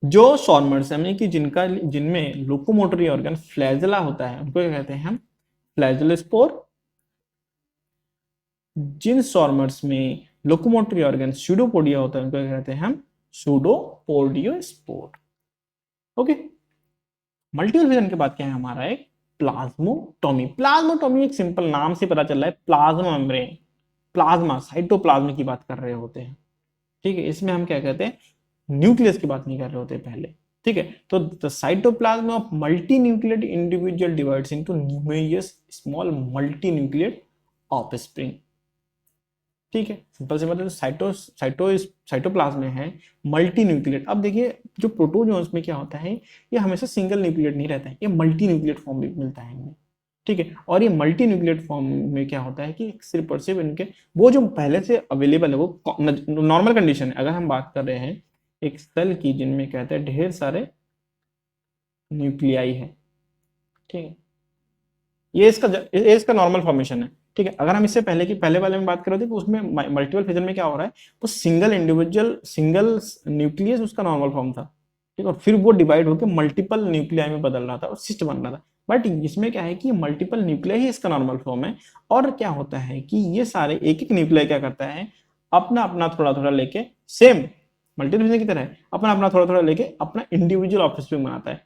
जो सॉर्मर्स यानी कि जिनमें लोकोमोटरी ऑर्गन फ्लैजेला होता है, उनको क्या कहते हैं हम, फ्लैजेल स्पोर। जिन सॉर्मर्स में लोकोमोटरी ऑर्गन स्यूडोपोडिया होता है, उनको क्या कहते हैं हम, स्यूडोपोडियो स्पोर, ओके। मल्टीपल विजन के बाद क्या है हमारा, एक प्लाज्मोटोमी। प्लाज्मोटोमी एक सिंपल नाम से पता चल रहा है, प्लाज्मा मेम्ब्रेन, प्लाज्मा साइटोप्लाज्म की बात कर रहे होते हैं, ठीक है। इसमें हम क्या कहते हैं, न्यूक्लियस की बात नहीं कर रहे होते पहले, ठीक है। तो the cytoplasm of multi nucleoid individual divides into numerous small multi nucleoid offspring, ठीक है। सिंपल से मतलब साइटोप्लाज्म में है मल्टी न्यूक्लियड। अब देखिए जो प्रोटोजोन्स में क्या होता है, ये हमेशा सिंगल न्यूक्लियड नहीं रहता है, ये मल्टी न्यूक्लियड फॉर्म में मिलता है इनमें, ठीक है। और ये मल्टी न्यूक्लियड फॉर्म में क्या होता है कि सिर्फ और सिर्फ इनके वो जो पहले से अवेलेबल है वो नॉर्मल कंडीशन है। अगर हम बात कर रहे हैं एक सेल की जिनमें कहते हैं ढेर सारे न्यूक्लियाई है, ठीक है, ये इसका नॉर्मल फॉर्मेशन है, ठीक है। अगर हम इससे पहले वाले में बात कर रहे थे कि उसमें मल्टीपल फिजन में क्या हो रहा है, वो सिंगल न्यूक्लियस उसका नॉर्मल फॉर्म था, ठीक है, और फिर वो डिवाइड होकर मल्टीपल न्यूक्लियाई में बदल रहा था और सिस्ट बन रहा था। बट इसमें क्या है कि मल्टीपल न्यूक्लियाई ही इसका नॉर्मल फॉर्म है। और क्या होता है कि ये सारे एक एक न्यूक्लियाई क्या करता है, अपना अपना थोड़ा थोड़ा लेके, सेम मल्टीपल फिजन की तरह है, अपना अपना थोड़ा थोड़ा लेके अपना इंडिविजुअल ऑफस्प्रिंग बनाता है,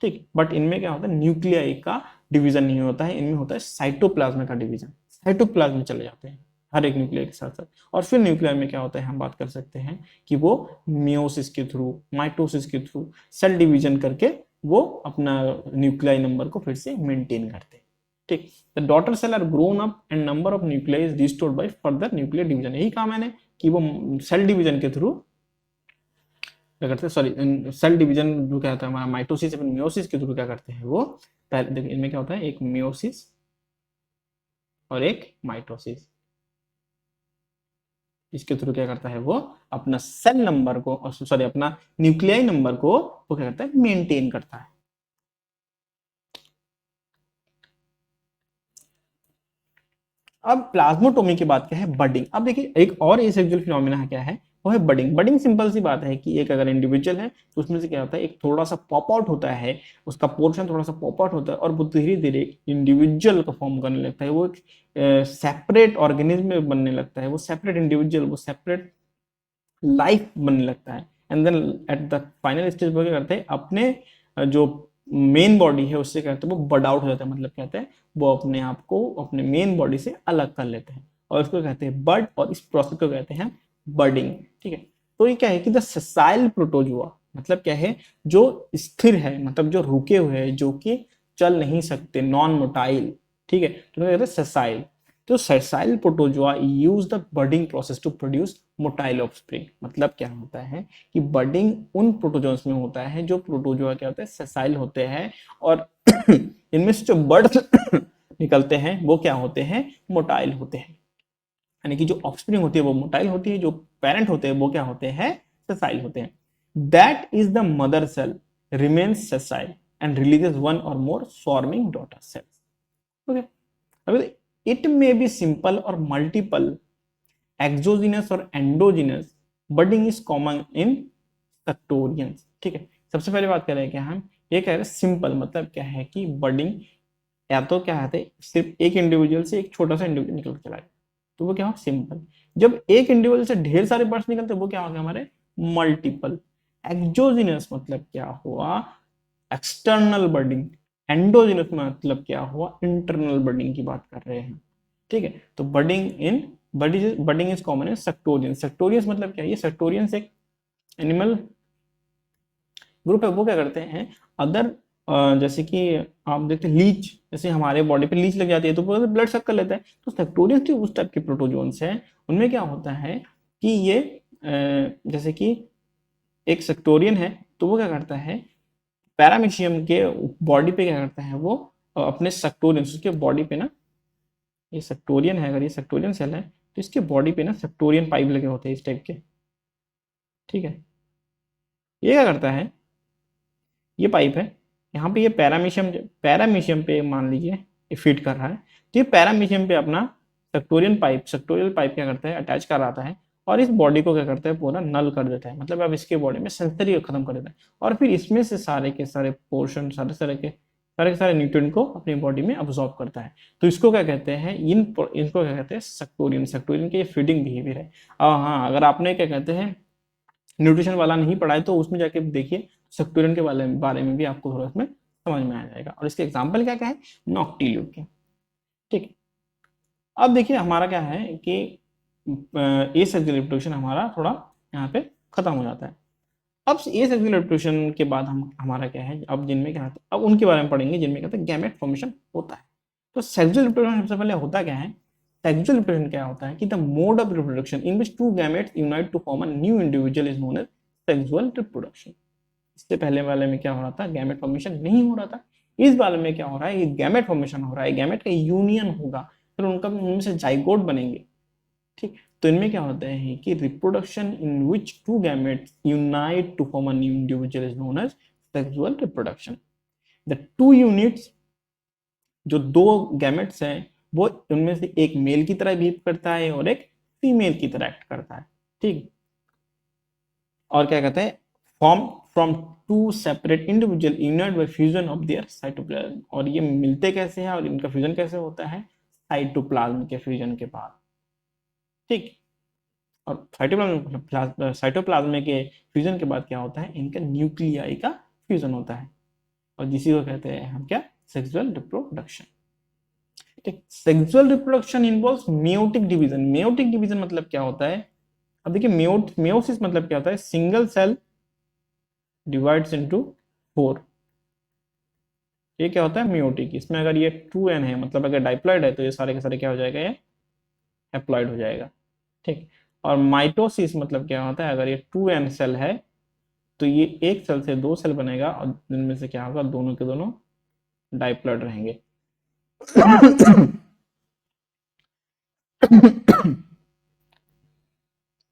ठीक। बट इनमें क्या होता है, न्यूक्लियाई का डिवीजन नहीं होता है, इनमें होता है साइटोप्लाज्म का डिवीजन। साइटोप्लाज्म में चले जाते हैं हर एक न्यूक्लियाई के साथ साथ। और फिर न्यूक्लियाई में क्या होता है, हम बात कर सकते हैं कि वो मियोसिस के थ्रू, माइटोसिस के थ्रू सेल डिवीजन करके वो अपना न्यूक्लियाई नंबर को फिर से मेंटेन करते हैं, ठीक। The daughter cell are grown up and number of nuclei is restored by further nuclear division. यही काम है ना कि वो सेल डिवीजन के थ्रू क्या करते हैं, सॉरी सेल डिवीजन जो क्या होता है हमारा माइटोसिस या मियोसिस के थ्रू क्या करते हैं वो, पहले देखिए इनमें क्या होता है, एक मियोसिस और एक माइटोसिस, इसके थ्रू क्या करता है वो अपना सेल नंबर को, सॉरी अपना न्यूक्लियाई नंबर को वो क्या करता है, मेंटेन करता है। अब प्लाज्मोटोमी की बात क्या है, बडिंग। अब देखिए एक और एसेक्सुअल फिनोमेना क्या है, वो है बडिंग। बडिंग सिंपल सी बात है कि एक अगर इंडिविजुअल है तो उसमें से क्या होता है, एक थोड़ा सा पॉप आउट होता है, उसका पोर्शन थोड़ा सा पॉप आउट होता है और वो धीरे धीरे इंडिविजुअल का फॉर्म करने लगता है, वो एक सेपरेट ऑर्गेनिज्म में बनने लगता है, वो सेपरेट इंडिविजुअल, वो सेपरेट लाइफ बनने लगता है। And then at the final stage वो क्या करते हैं, अपने जो मेन बॉडी है उससे कहते हैं वो बड आउट हो जाता है, मतलब कहते हैं वो अपने आप को अपने मेन बॉडी से अलग कर लेते हैं और उसको कहते हैं बड, और इस प्रोसेस को कहते हैं बडिंग, ठीक है। तो ये क्या है कि द सेसाइल प्रोटोजुआ मतलब क्या है, जो स्थिर है, मतलब जो रुके हुए हैं, जो कि चल नहीं सकते, नॉन मोटाइल, ठीक है, तो कहते हैं सेसाइल। तो sessile protozoa use the budding process to produce motile offspring. मतलब क्या होता है कि बडिंग उन प्रोटोजोन्स में होता है जो प्रोटोजुआ क्या होता है, सेसाइल होते हैं, और इनमें से जो बर्ड्स निकलते हैं वो क्या होते हैं, मोटाइल होते हैं। यानी कि जो ऑफस्प्रिंग होती है वो मोटाइल होती है, जो पेरेंट होते हैं वो क्या होते हैं, सेसाइल होते हैं। That is the mother cell remains sessile and releases one और more swarming daughter cells. Okay, अभी it may be simple or multiple exogenous or endogenous budding is common in sectorians, ठीक है। सबसे पहले बात करें क्या हम, ये कह रहे हैं सिंपल, मतलब क्या है कि बडिंग या तो क्या है सिर्फ एक इंडिविजुअल से एक छोटा सा इंडिविजुअल निकल के चला गया तो वो क्या हो, सिंपल। जब एक इंडिविजुअल से ढेर सारे बर्ड्स निकलते वो क्या हो गया हमारे, मल्टीपल। एक्सोजिनस मतलब क्या हुआ, एक्सटर्नल बडिंग। एंडोजिनस मतलब क्या हुआ, इंटरनल बडिंग की बात कर रहे हैं, ठीक है। तो बडिंग इज कॉमन इन सेक्टोरियंस। सेक्टोरियंस मतलब क्या है, ये सेक्टोरियंस एक एनिमल ग्रुप है, वो क्या करते हैं अदर, जैसे कि आप देखते हैं लीच, जैसे हमारे बॉडी पे लीच लग जाती है तो वो ब्लड सक कर लेता है, तो सेक्टोरियंस जो उस टाइप के प्रोटोजोन्स हैं उनमें क्या होता है कि ये जैसे कि एक सेक्टोरियन है तो वो क्या करता है, पैरामीशियम के बॉडी पे क्या करता है वो अपने सेक्टोरियंस, उसके बॉडी पे ना, ये सेक्टोरियन है, अगर ये सेक्टोरियन सेल है तो इसके बॉडी पे ना सेक्टोरियन पाइप लगे होते हैं इस टाइप के, ठीक है। ये क्या करता है, ये पाइप है, यहाँ पे ये पैरामीशियम पे मान लीजिए ये फिट कर रहा है, तो ये पैरामीशियम पे अपना सेक्टोरियल पाइप क्या करता है, अटैच कर आता है और इस बॉडी को क्या करता है, पूरा नल कर देता है, मतलब अब इसके बॉडी में सेंसरी खत्म कर देता है और फिर इसमें से सारे के सारे पोर्शन, सारे के सारे न्यूट्रिएंट को अपनी बॉडी में अब्सॉर्ब करता है। तो इसको क्या कहते हैं, इनको क्या कहते हैं, सेक्टोरियन के ये फीडिंग बिहेवियर है। हाँ, अगर आपने क्या कहते हैं न्यूट्रिशन वाला नहीं पढ़ा है तो उसमें जाके देखिए, सेक्टोरियन के बारे में भी आपको थोड़ा उसमें समझ में आ जाएगा। और इसके एग्जाम्पल क्या क्या है, नॉक्टिल्यूड के। ठीक है, अब देखिए हमारा क्या है कि ए सेक्सुअल रिप्रोडक्शन हमारा थोड़ा यहाँ पे खत्म हो जाता है। अब ए सेक्सुअल रिप्रोडक्शन के बाद हम हमारा क्या है, अब जिनमें क्या होता है, अब उनके बारे में पढ़ेंगे जिनमें कहते हैं गैमेट फॉर्मेशन होता है। तो सेक्सुअल रिप्रोडक्शन सबसे पहले होता क्या है, सेक्सुअल रिप्रोडक्शन क्या होता है कि the mode of reproduction in which two gametes unite to form a new individual is known as sexual reproduction. इससे पहले वाले में क्या हो रहा था, गैमेट फॉर्मेशन नहीं हो रहा था। इस वाले में क्या हो रहा है, गैमेट फॉर्मेशन हो रहा है, गैमेट का यूनियन होगा, फिर उनका उनमें से जाइगोट बनेंगे। ठीक, तो इनमें क्या होता है कि reproduction in which two gametes unite to form a new individual is known as sexual reproduction. The two units, जो दो गैमेट्स हैं, वो उनमें से एक मेल की तरह बिहेव करता है और एक फीमेल की तरह एक्ट करता है। ठीक, और क्या कहते हैं, form from two separate individual unite by fusion of their cytoplasm. और ये मिलते कैसे हैं और इनका फ्यूजन कैसे होता है, साइटोप्लाज्म के फ्यूजन के बाद। ठीक, और साइटोप्लाज्म के फ्यूजन के बाद क्या होता है, इनका न्यूक्लियाई का फ्यूजन होता है, और जिसी को कहते हैं हम क्या, सेक्सुअल रिप्रोडक्शन। ठीक, sexual reproduction involves meiotic division. Meiotic division मतलब क्या होता है, अब देखिए मेयोसिस मतलब क्या होता है, सिंगल सेल डिवाइड्स इनटू 4। ये क्या होता है मेयोटिक। इसमें अगर ये 2n है, मतलब अगर डाइप्लॉइड है, तो ये सारे के सारे क्या हो जाएगा, ये हैप्लॉइड हो जाएगा। ठीक, और माइटोसिस मतलब क्या होता है, अगर ये 2n सेल है तो ये एक सेल से 2 सेल बनेगा, और इनमें से क्या होगा, दोनों के दोनों डाइप्लॉइड रहेंगे।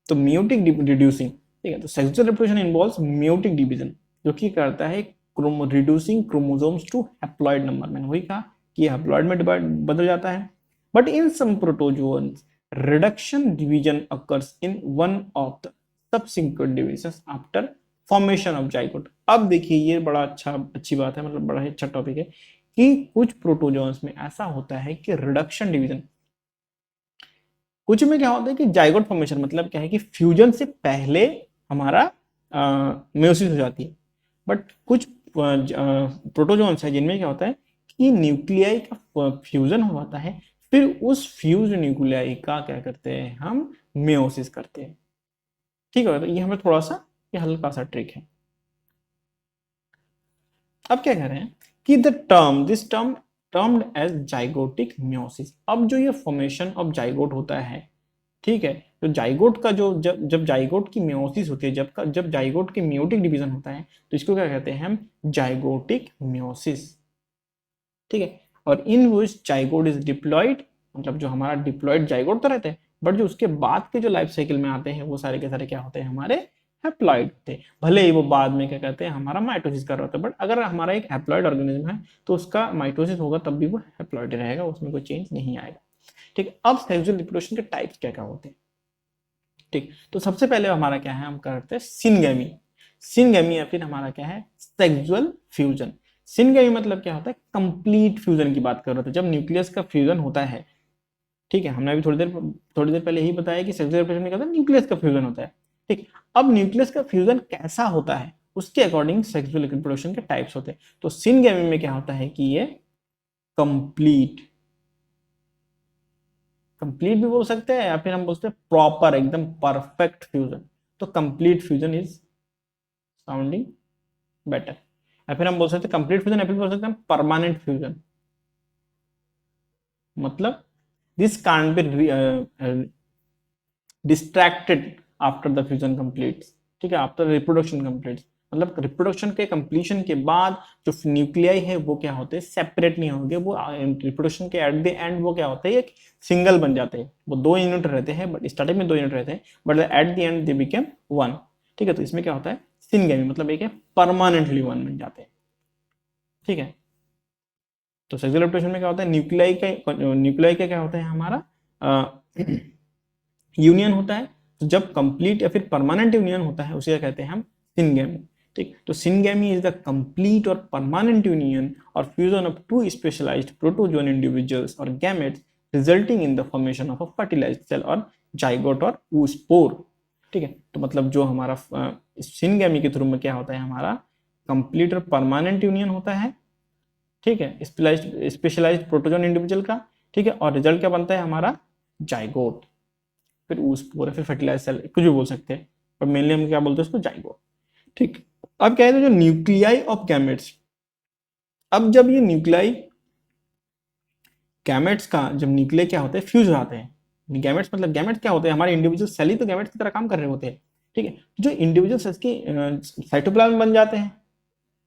तो मेयोटिक रिड्यूसिंग, ठीक है, तो sexual reproduction involves meiotic division, जो कि करता है reducing chromosomes to haploid number. मैंने वही कहा कि हैप्लॉइड में बदल जाता है। But in some protozoans reduction division occurs in one of the subsequent divisions after formation of zygote. अब देखिए ये बड़ा अच्छी बात है, मतलब बड़ा ही अच्छा टॉपिक है कि कुछ प्रोटोजोन्स में ऐसा होता है कि रिडक्शन डिवीजन, कुछ में क्या होता है कि जाइगोट फॉर्मेशन मतलब क्या है कि फ्यूजन से पहले हमारा मेयोसिस हो जाती है। बट कुछ प्रोटोजोन्स है जिनमें क्या होता है कि न्यूक्लियाई का फ्यूजन हो जाता है, फिर उस फ्यूज न्यूक्लियाई का क्या करते हैं हम, मेयोसिस करते हैं। ठीक है, तो ये हमें थोड़ा सा ये हल्का सा ट्रिक है। अब क्या कह रहे हैं कि this term termed as zygotic meiosis. अब जो ये फॉर्मेशन ऑफ जाइगोट होता है, ठीक है, तो जाइगोट का जो जब जाइगोट की मेयोसिस होती है, जब जाइगोट की मेयोटिक डिवीजन होता है, तो इसको क्या कहते हैं हम, जाइगोटिक मेयोसिस। ठीक है, और इन विच जाइगोट इज डिप्लॉइड, मतलब जो हमारा डिप्लॉइड जाइगोट तो रहते हैं, बट जो उसके बाद के जो लाइफ साइकिल में आते हैं वो सारे के सारे क्या होते हैं, हमारे हैप्लॉइड होते हैं। भले ही वो बाद में क्या कहते हैं हमारा माइटोसिस कर रहा होता है, बट अगर हमारा एक हैप्लॉइड ऑर्गेनिज्म है तो उसका माइटोसिस होगा तब भी वो हैप्लॉइड रहेगा, उसमें कोई चेंज नहीं आएगा। ठीक, अब सेक्सुअल रिप्रोडक्शन के टाइप्स क्या क्या होते हैं। ठीक, तो सबसे पहले हमारा क्या है, हम करते हैं सिनगेमी। सिनगेमी या फिर हमारा क्या है, सेक्सुअल फ्यूजन। सिनगेमी मतलब क्या होता है, कंप्लीट फ्यूजन की बात कर रहे थे, जब न्यूक्लियस का फ्यूजन होता है। ठीक है, हमने अभी थोड़ी देर पहले ही बताया कि सेक्सुअल रिप्रोडक्शन में क्या होता है, न्यूक्लियस का फ्यूजन होता है। ठीक, अब न्यूक्लियस का फ्यूजन कैसा होता है उसके अकॉर्डिंग सेक्सुअल रिप्रोडक्शन के टाइप्स होते हैं। तो सिनगेमी में क्या होता है कि ये कंप्लीट कंप्लीट भी बोल सकते हैं, या फिर हम बोलते हैं प्रॉपर, एकदम परफेक्ट फ्यूजन। तो complete fusion is sounding better, या फिर हम बोल सकते हैं कंप्लीट फ्यूजन, या फिर बोल सकते हैं परमानेंट फ्यूजन। मतलब this can't be distracted after the fusion completes. ठीक है, आफ्टर रिप्रोडक्शन कंप्लीट्स, मतलब रिप्रोडक्शन के कंप्लीशन के बाद जो न्यूक्लियाई है वो क्या होते हैं, सेपरेट नहीं होंगे, वो रिप्रोडक्शन के एट द एंड वो क्या होता है, एक सिंगल बन जाते हैं। वो 2 यूनिट रहते हैं, बट स्टार्टिंग में 2 यूनिट रहते हैं, but at the and they became 1। ठीक है, तो इसमें क्या होता है, सिनगेमी मतलब एक है परमानेंटली 1 बन जाते हैं। ठीक है, तो सेक्सुअल रिप्रोडक्शन में क्या होता है, न्यूक्लियाई का क्या होता है हमारा यूनियन होता है। तो जब कंप्लीट या फिर परमानेंट यूनियन होता है उसे कहते हैं हम सिनगेमी। ठीक, तो सिनगेमी इज द कंप्लीट और परमानेंट यूनियन और fusion of 2 specialised protozoan individuals और gametes resulting in the formation of a fertilised cell और जाइगोट और oospore। ठीक है, तो मतलब जो हमारा सिनगेमी के थ्रू में क्या होता है, हमारा कंप्लीट और परमानेंट यूनियन होता है, ठीक है, स्पेशलाइज्ड प्रोटोजोन इंडिविजुअल का, ठीक है, और रिजल्ट क्या बनता है हमारा जाइगोट, फिर उस पूरा फिर फर्टिलाइज सेल, कुछ भी बोल सकते हैं, पर मेनली हम क्या बोलते हैं उसको जाइगोट, ठीक। अब क्या है जो न्यूक्लियाई ऑफ गैमेट्स, अब जब ये न्यूक्लियाई गैमेट्स का जब न्यूक्लियाई क्या होते हैं फ्यूज हो जाते हैं, गैमेट्स मतलब गैमेट्स क्या होते हैं हमारे इंडिविजुअल सेल ही तो गैमेट्स की तरह काम कर रहे होते हैं, ठीक है, जो इंडिविजुअल सेल्स की साइटोप्लाज्म बन जाते हैं,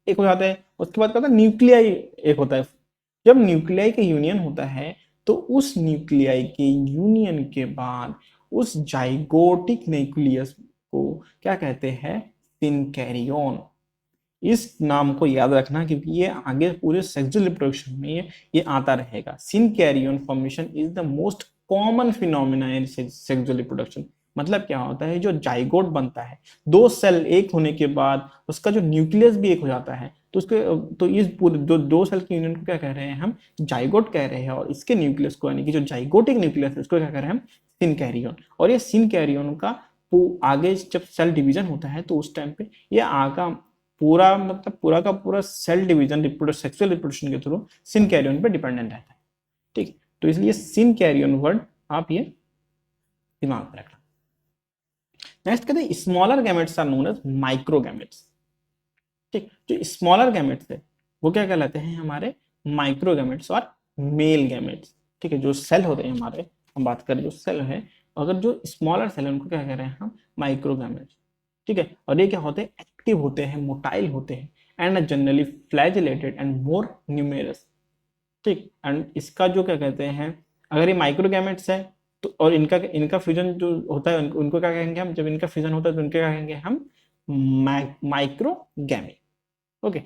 एक हो जाता है, उसके बाद क्या होता है न्यूक्लियाई एक होता है, जब न्यूक्लियाई का यूनियन होता है तो उस न्यूक्लियाई के यूनियन के बाद उस जाइगोटिक न्यूक्लियस को क्या कहते हैं सिनकैरियन, इस नाम को याद रखना क्योंकि ये आगे पूरे सेक्सुअल रिप्रोडक्शन में ये आता रहेगा। सिनकैरियन formation is the most common phenomena in sexual reproduction, मतलब क्या होता है जो जाइगोट बनता है, दो सेल एक होने के बाद उसका जो न्यूक्लियस भी एक हो जाता है, तो उसके तो इस पूरे जो दो सेल के यूनियन को क्या कह रहे हैं हम जाइगोट कह रहे हैं, और इसके न्यूक्लियस को यानी कि जो जाइगोटिक न्यूक्लियस है उसको क्या कह रहे हैं हम सिनकैरियन, और ये सिनकैरियन का आगे जब सेल डिवीजन होता है तो उस टाइम पे ये आगा पूरा मतलब पूरा का पूरा सेल डिवीजन सेक्सुअल रिप्रोडक्शन के थ्रू सिनकैरियन पे डिपेंडेंट रहता है, ठीक, तो इसलिए सिनकैरियन वर्ड आप ये दिमाग में रखना। नेक्स्ट कहते हैं smaller gametes are known as microgametes, ठीक, जो स्मॉलर गैमेट्स है वो क्या कहलाते हैं हमारे माइक्रोगैमेट्स और मेल गैमेट्स, ठीक है, जो सेल होते हैं हमारे, हम बात करें जो सेल है, अगर जो स्मॉलर सेल है उनको क्या कह रहे हैं हम माइक्रोगैमेट्स, ठीक है, और ये क्या होते हैं एक्टिव होते हैं, मोटाइल होते हैं, and generally flagellated and more numerous, ठीक, एंड इसका जो क्या कहते हैं अगर ये माइक्रोगैमेट्स है तो और इनका इनका फ्यूजन जो होता है उनको क्या कहेंगे हम, जब इनका फ्यूजन होता है तो उनके क्या कहेंगे हम माइक्रोगैमी, ओके।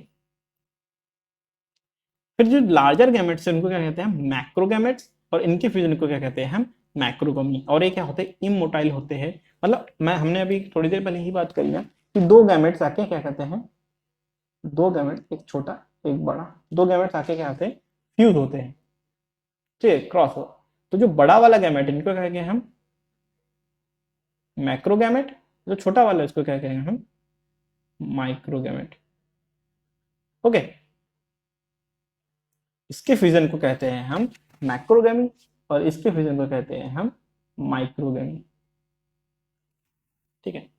फिर जो लार्जर गैमेट्स है उनको क्या कहते हैं मैक्रोगैमेट्स, और इनके फ्यूजन को क्या कहते हैं हम मैक्रोगमी, और ये क्या होते हैं इमोटाइल होते हैं, मतलब हमने अभी थोड़ी देर पहले ही बात करी है कि दो गैमेट्स आके क्या कहते हैं, दो गैमेट्स एक छोटा एक बड़ा, दो गैमेट्स आके क्या होते हैं फ्यूज होते हैं, ठीक है, क्रॉस हो, तो जो बड़ा वाला गैमेट इनको क्या कहेंगे हम मैक्रोगैमेट, जो छोटा वाला इसको क्या कहेंगे हम माइक्रोगैमेट, ओके। इसके फ्यूजन को कहते हैं हम मैक्रोगैमी और इसके फ्यूजन को कहते हैं हम माइक्रोगैमी, ठीक है,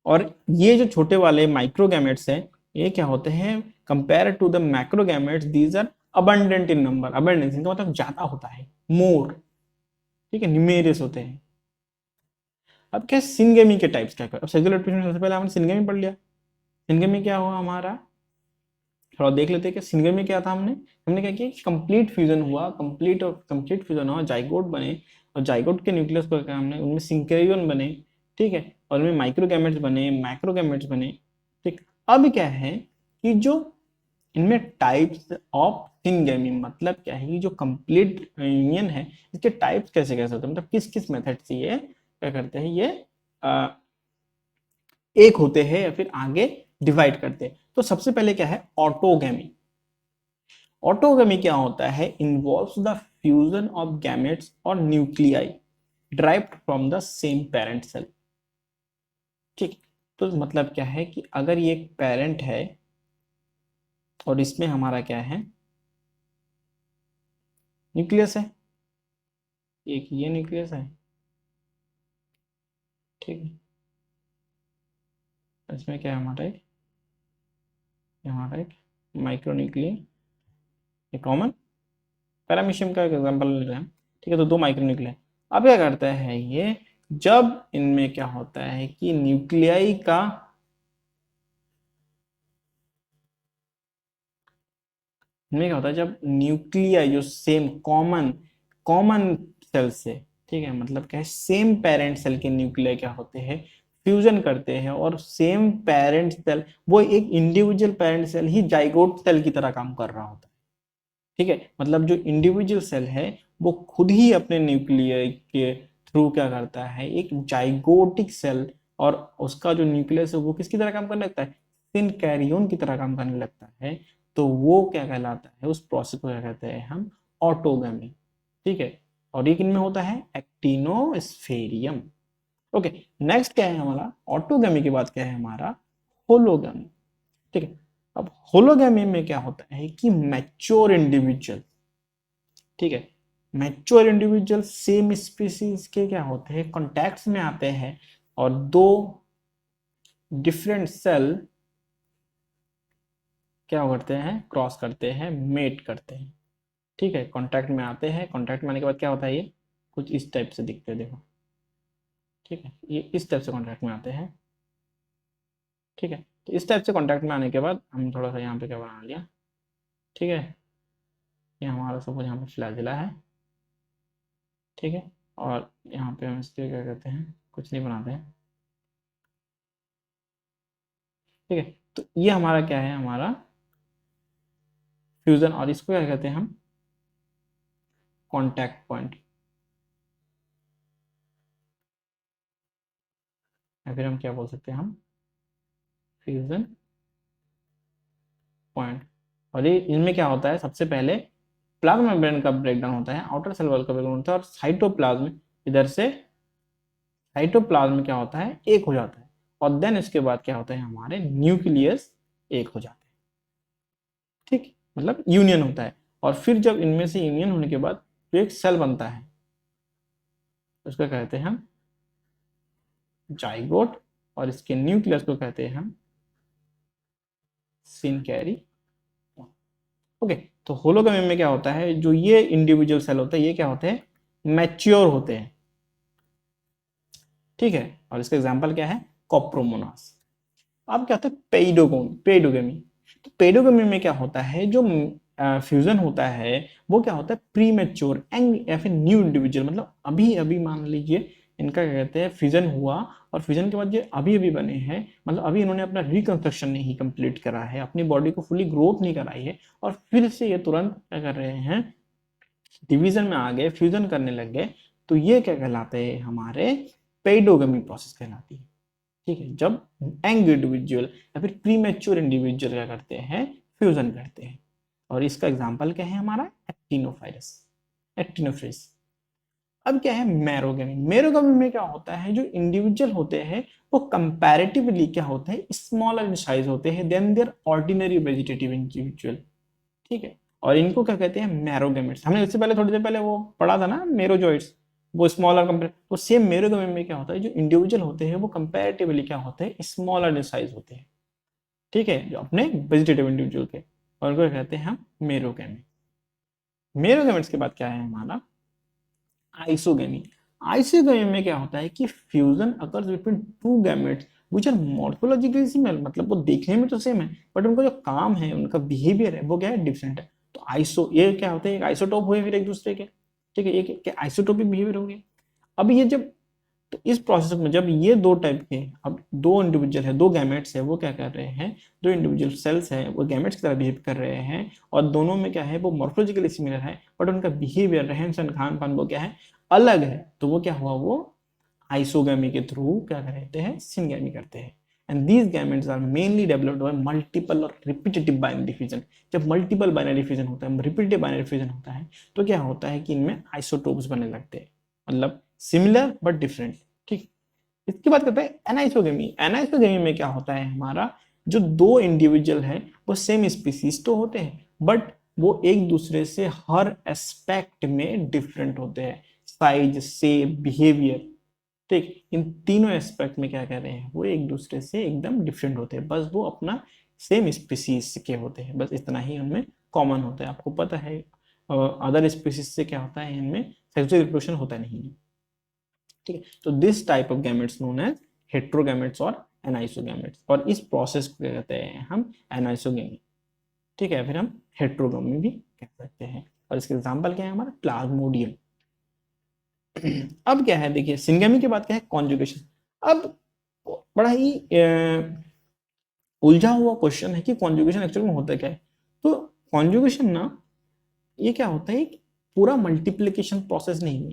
और ये जो छोटे वाले माइक्रोगैमेट्स हैं ये क्या होते हैं compare to the macrogametes these are abundant in number, abundance इनका मतलब ज्यादा होता है, मोर, ठीक है, न्यूमेरियस होते हैं। अब क्या सिनगेमी के टाइप्स क्या अब सेक्सुअल रिप्रोडक्शन सबसे पहले हमने सिनगेमी पढ़ लिया, सिनगेमी क्या हुआ हमारा थोड़ा देख लेते हैं कि सिनगेमी क्या था, हमने क्या किया कंप्लीट फ्यूजन हुआ, कंप्लीट फ्यूजन हुआ, जाइगोट बने, और जाइगोट के न्यूक्लियस को क्या हमने उनमें सिंकैरियन बने, ठीक है, और उनमें माइक्रोगैमेट्स बने, मैक्रोगैमेट्स बने, ठीक। अब क्या है कि जो इनमें टाइप्स ऑफ सिनगेमी मतलब क्या है कि जो कंप्लीट यूनियन है इसके टाइप्स कैसे कैसे होते हैं, मतलब किस किस मेथड से ये क्या करते हैं, ये एक होते हैं या फिर आगे डिवाइड करते हैं। तो सबसे पहले क्या है ऑटोगैमी, ऑटोगैमी क्या होता है involves the fusion of gametes और nuclei derived from the same parent cell, ठीक, तो मतलब क्या है कि अगर ये एक पेरेंट है और इसमें हमारा क्या है न्यूक्लियस है, एक ये न्यूक्लियस है, ठीक है, इसमें क्या है हमारा एक माइक्रो न्यूक्लियस, ये कॉमन पैरामीशियम का एग्जांपल ले रहे हैं, ठीक है, तो दो माइक्रो न्यूक्लियाई। अब क्या करता है ये जब इनमें क्या होता है कि न्यूक्लियाई का इनमें क्या होता है जब न्यूक्लियाई जो सेम कॉमन कॉमन सेल से, ठीक है, मतलब क्या है सेम पेरेंट सेल के न्यूक्लियाई क्या होते हैं फ्यूजन करते हैं, और सेम पेरेंट सेल वो एक इंडिविजुअल पेरेंट सेल ही जाइगोट सेल की तरह काम कर रहा होता है, ठीक है, मतलब जो इंडिविजुअल सेल है वो खुद ही अपने न्यूक्लियाई के थ्रू क्या करता है एक जाइगोटिक सेल, और उसका जो न्यूक्लियस है वो किसकी तरह काम करने लगता है सिनकैरियन की तरह काम करने लगता है, तो वो क्या कहलाता है उस प्रोसेस को क्या कहते हैं हम ऑटोगैमी, ठीक है, और ये किन में होता है एक्टिनोस्फेरियम, ओके। नेक्स्ट क्या है हमारा ऑटोगैमी के बाद क्या है हमारा होलोगैमी, ठीक है, अब होलोगैमी में क्या होता है कि मैच्योर इंडिविजुअल, ठीक है, मैच्योर इंडिविजुअल सेम स्पीसीज के क्या होते हैं, कॉन्टैक्ट्स में आते हैं और दो डिफरेंट सेल क्या करते हैं, क्रॉस करते हैं, मेट करते हैं, ठीक है, कांटेक्ट में आते हैं। कांटेक्ट में आने के बाद क्या होता है, ये कुछ इस टाइप से दिखते हैं, देखो, ठीक है, ये इस टाइप से कांटेक्ट में आते हैं, ठीक है। तो इस टाइप से कांटेक्ट में आने के बाद हम थोड़ा सा यहाँ पे क्या बना लिया, ठीक है, ये हमारा सपोज यहाँ पे फ्लैजिला है, ठीक है, और यहाँ पे हम इसके क्या कहते हैं, कुछ नहीं बनाते हैं, ठीक है। तो ये हमारा क्या है, हमारा फ्यूजन, और इसको क्या कहते हैं हम, कॉन्टैक्ट पॉइंट, या फिर हम क्या बोल सकते हैं, हम फ्यूजन पॉइंट। और ये इनमें क्या होता है, सबसे पहले प्लाज्मा मेम्ब्रेन का ब्रेकडाउन होता है, आउटर सेल वॉल का ब्रेकडाउन होता है, और साइटोप्लाज्म इधर से, साइटोप्लाज्म क्या होता है, एक हो जाता है, और देन इसके बाद क्या होता है, हमारे न्यूक्लियस एक हो जाते हैं, ठीक, मतलब यूनियन होता है। और फिर जब इनमें से यूनियन होने के बाद जो एक सेल बनता है उसका कहते हैं हम जाइगोट, और इसके न्यूक्लियस को कहते हैं हम सिनकैरी। ओके, तो होलोगैमी में क्या होता है, जो ये इंडिविजुअल सेल होता है ये क्या होते हैं, मैच्योर होते हैं, ठीक है। और इसका एग्जांपल क्या है, कॉप्रोमोनास। अब क्या होता है, पेडोगेमी। तो पेडोगेमी में क्या होता है, जो फ्यूजन होता है वो क्या होता है, प्री मैच्योर एंड या फिर न्यू इंडिविजुअल, मतलब अभी अभी मान लीजिए इनका क्या कहते हैं, फ्यूजन हुआ, और फ्यूजन के बाद ये अभी अभी बने हैं, मतलब अभी इन्होंने अपना रिकंस्ट्रक्शन नहीं कंप्लीट करा है, अपनी बॉडी को फुली ग्रोथ नहीं कराई है, और फिर से ये तुरंत क्या कर रहे हैं, डिवीजन में आ गए, फ्यूजन करने लग गए, तो ये क्या कहलाते हैं, हमारे पेडोगमी प्रोसेस कहलाती है, ठीक है। जब यंग इंडिविजुअल या फिर प्रीमेच्योर इंडिविजुअल क्या करते हैं, फ्यूजन करते हैं। और इसका एग्जांपल क्या है, हमारा एक्टिनोफिस। अब क्या है, मैरोगमी। मैरोगमी में क्या होता है, जो इंडिविजुअल होते हैं वो कंपैरेटिवली क्या होते हैं, स्मॉलर इन साइज होते हैं than their ordinary vegetative individual, ठीक है। और इनको क्या कहते हैं, मैरोगेमिट्स। हमने इससे पहले थोड़ी देर पहले वो पढ़ा था ना, मेरोजोइट्स, वो स्मॉलर कंपेयर, तो सेम मेरोगेमी में क्या होता है, जो इंडिविजुअल होते हैं वो कंपैरेटिवली क्या होते हैं, स्मॉलर इन साइज होते हैं, ठीक है, जो अपने वेजिटेटिव इंडिविजुअल के, और उनको कहते हैं हम मेरोगेमी। मेरोगेमिट्स के बाद क्या है हमारा, आइसोगेमी। आइसोगेमी में क्या होता है कि fusion occurs between two gametes which are morphologically similar, मतलब वो देखने में तो सेम है बट उनका जो काम है, उनका बिहेवियर है वो क्या है, डिफरेंट है। तो आइसो ये क्या होते हैं, एक आइसोटोप हुए फिर एक दूसरे के, ठीक है, एक क्या आइसोटोपिक बिहेवियर हो गया। अब ये जब, तो इस प्रोसेस में जब ये दो टाइप के, अब दो इंडिविजुअल है, दो गैमेट्स है, वो क्या कर रहे हैं, दो इंडिविजुअल सेल्स है वो गैमेट्स की तरह बिहेव कर रहे हैं, और दोनों में क्या है, वो मॉर्फोलॉजिकली सिमिलर है बट उनका बिहेवियर, रहन सहन, खान पान वो क्या है, अलग है। तो वो क्या हुआ, वो आइसोगैमी के थ्रू क्या करते हैं, सिनगैमी करते हैं। And these gametes are mainly developed by multiple और रिपीटेटिव बाइनरी फ्यूजन। जब मल्टीपल बाइनरी फ्यूजन होता है, रिपीटेटिव बाइनरी फ्यूजन होता है, तो क्या होता है कि इनमें आइसोटोप्स बनने लगते हैं, मतलब सिमिलर बट डिफरेंट, ठीक। इसकी बात करते हैं एनाइसोगेमी। एनाइसोगेमी में क्या होता है, हमारा जो दो इंडिविजुअल है वो सेम स्पीसीज तो होते हैं बट वो एक दूसरे से हर एस्पेक्ट में डिफरेंट होते हैं, साइज, शेप, बिहेवियर, ठीक। इन तीनों एस्पेक्ट में क्या कह रहे हैं, वो एक दूसरे से एकदम डिफरेंट होते हैं, बस वो अपना सेम स्पीसीज के होते हैं, बस इतना ही उनमें कॉमन होता है। आपको पता है अदर स्पीसीज से क्या होता है, इनमें सेक्सुअल रिप्रोडक्शन होता नहीं है, ठीक है। तो this type of gametes known as heterogametes और एनाइसोगैमेट्स, और इस प्रोसेस को कहते हैं हम एनाइसोगेमी, ठीक है। फिर हम हेट्रोगेमी भी कह सकते हैं, और इसके एग्जांपल क्या है, हमारा प्लाज्मोडियम। अब क्या है, देखिए सिंगेमी के बाद क्या है, कॉन्जुगेशन। अब बड़ा ही उलझा हुआ क्वेश्चन है कि कॉन्जुगेशन एक्चुअली में होता क्या है। तो कॉन्जुगेशन ना, ये क्या होता है, पूरा मल्टीप्लिकेशन प्रोसेस नहीं है।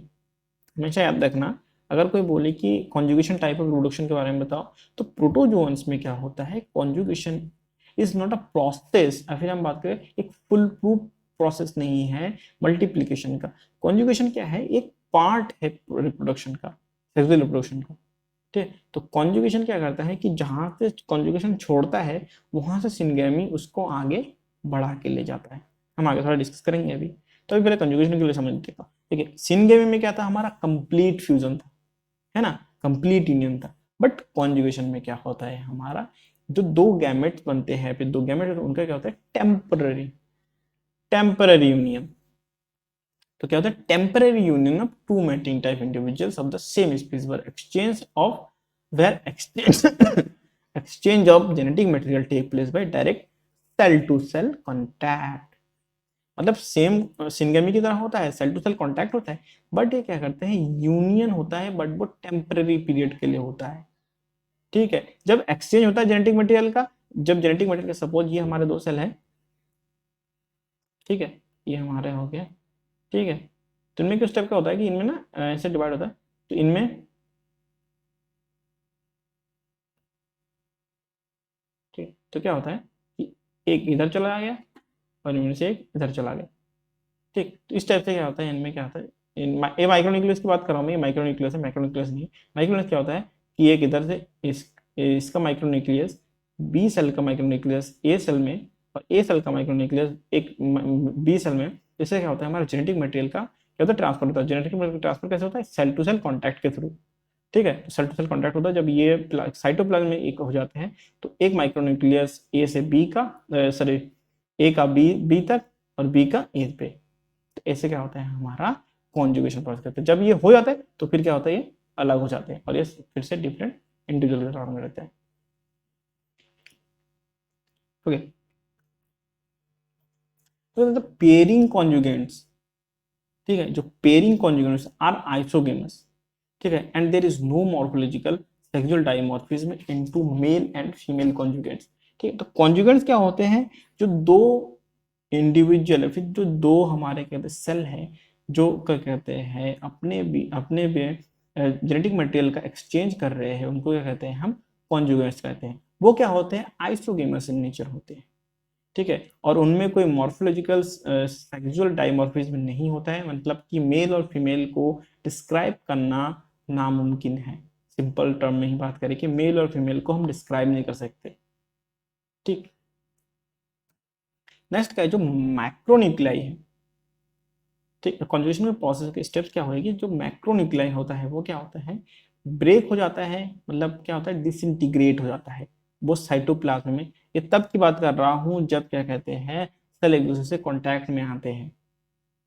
हमेशा याद रखना, अगर कोई बोले कि कॉन्जुगेशन टाइप ऑफ रिप्रोडक्शन के बारे में बताओ, तो प्रोटोजोन्स में क्या होता है, conjugation is not a process, या फिर हम बात करें एक फुल प्रूफ प्रोसेस नहीं है मल्टीप्लिकेशन का। कॉन्जुगेशन क्या है, एक पार्ट है रिप्रोडक्शन का, सेक्सुअल रिप्रोडक्शन का, ठीक है, तो कॉन्जुगेशन क्या करता है कि जहां से कॉन्जुगेशन छोड़ता है वहां से सिनगेमी उसको आगे बढ़ा के ले जाता है। हम आगे थोड़ा डिस्कस करेंगे अभी, तो अभी पहले कॉन्जुगेशन के लिए समझ लेते हैं। देखिए सिनगेमी में क्या था, हमारा कंप्लीट फ्यूजन था, है ना, कंप्लीट यूनियन था। बट कॉन्जुगेशन में क्या होता है, हमारा जो दो गैमेट्स बनते हैं, फिर दो गैमेट उनका क्या होता है, टेम्पररी टेम्पररी यूनियन। तो क्या होता है, temporary union of two mating type individuals of the same species where exchange of where exchange of genetic material take place by direct cell to cell contact. मतलब same syngamy की तरह होता है, cell to cell contact होता है, but ये क्या करते हैं, यूनियन होता है, बट वो टेम्पररी पीरियड के लिए होता है। ठीक है, जब एक्सचेंज होता है जेनेटिक मटेरियल का, जब जेनेटिक मटेरियल का सपोज ये हमारे दो सेल है, ठीक है, ये हमारे हो गया, ठीक है, तो इनमें किस टाइप का होता है कि इनमें ना ऐसे डिवाइड होता है, तो इनमें ठीक, तो क्या होता है कि एक इधर चला गया और इनमें से एक इधर चला गया। ठीक, तो इस टाइप से क्या होता है, इनमें क्या होता है, ये माइक्रोन्यूक्लियस की बात कर रहा हूँ मैं, ये माइक्रोन्यूक्लियस है, मैक्रोन्यूक्लियस नहीं। माइक्रोन्यूक्लियस क्या होता है कि एक इधर से इसका माइक्रोन्यूक्लियस, बी सेल का माइक्रोन्यूक्लियस ए सेल में, और ए सेल का माइक्रोन्यूक्लियस एक बी सेल में। इससे क्या होता है, हमारा जेनेटिक मटेरियल का क्या होता है, ट्रांसफर होता है। जेनेटिक मटेरियल ट्रांसफर कैसे होता है, सेल टू सेल कॉन्टैक्ट के थ्रू। ठीक है, तो सेल टू सेल कॉन्टैक्ट होता है जब ये साइटोप्लाज्म में एक हो जाते हैं, तो एक माइक्रोन्यूक्लियस ए से बी का, सॉरी, ए का बी तक और बी का ए पे, तो ऐसे क्या होता है, हमारा कॉन्जुगेशन प्रोसेस करते हैं। जब ये हो जाता है तो फिर क्या होता है, ये अलग हो जाते हैं और ये फिर से डिफरेंट इंडिविजुअल के में रहते हैं। ओके, तो मतलब पेयरिंग कॉन्जुगेंट्स, ठीक है, जो पेयरिंग कॉन्जुगेंट्स आर आइसोगेमस, ठीक है, and there is no morphological sexual dimorphism into male and female conjugants. ठीक है, तो कॉन्जुगेंट्स क्या होते हैं, जो दो इंडिविजुअल है, फिर जो दो हमारे कहते हैं सेल है, जो क्या कहते हैं अपने भी जेनेटिक मटेरियल का एक्सचेंज कर रहे हैं, उनको क्या कहते हैं, हम कॉन्जुगेंट्स कहते हैं। वो क्या होते हैं, आइसोगेमस इन नेचर होते हैं। ठीक है, और उनमें कोई मॉर्फोलॉजिकल सेक्सुअल डाइमॉर्फिज्म नहीं होता है, मतलब कि मेल और फीमेल को डिस्क्राइब करना नामुमकिन है। सिंपल टर्म में ही बात करें कि मेल और फीमेल को हम डिस्क्राइब नहीं कर सकते। ठीक, नेक्स्ट क्या है, जो मैक्रोन्यूक्लाई है, ठीक, कॉन्जुगेशन में प्रोसेस के स्टेप्स क्या होगी, जो मैक्रोन्यूक्लाई होता है वो क्या होता है, ब्रेक हो जाता है, मतलब क्या होता है, डिसइंटीग्रेट हो जाता है वो साइटोप्लाज्म में। ये तब की बात कर रहा हूं जब क्या कहते हैं, सेल एक दूसरे से कांटेक्ट में आते हैं।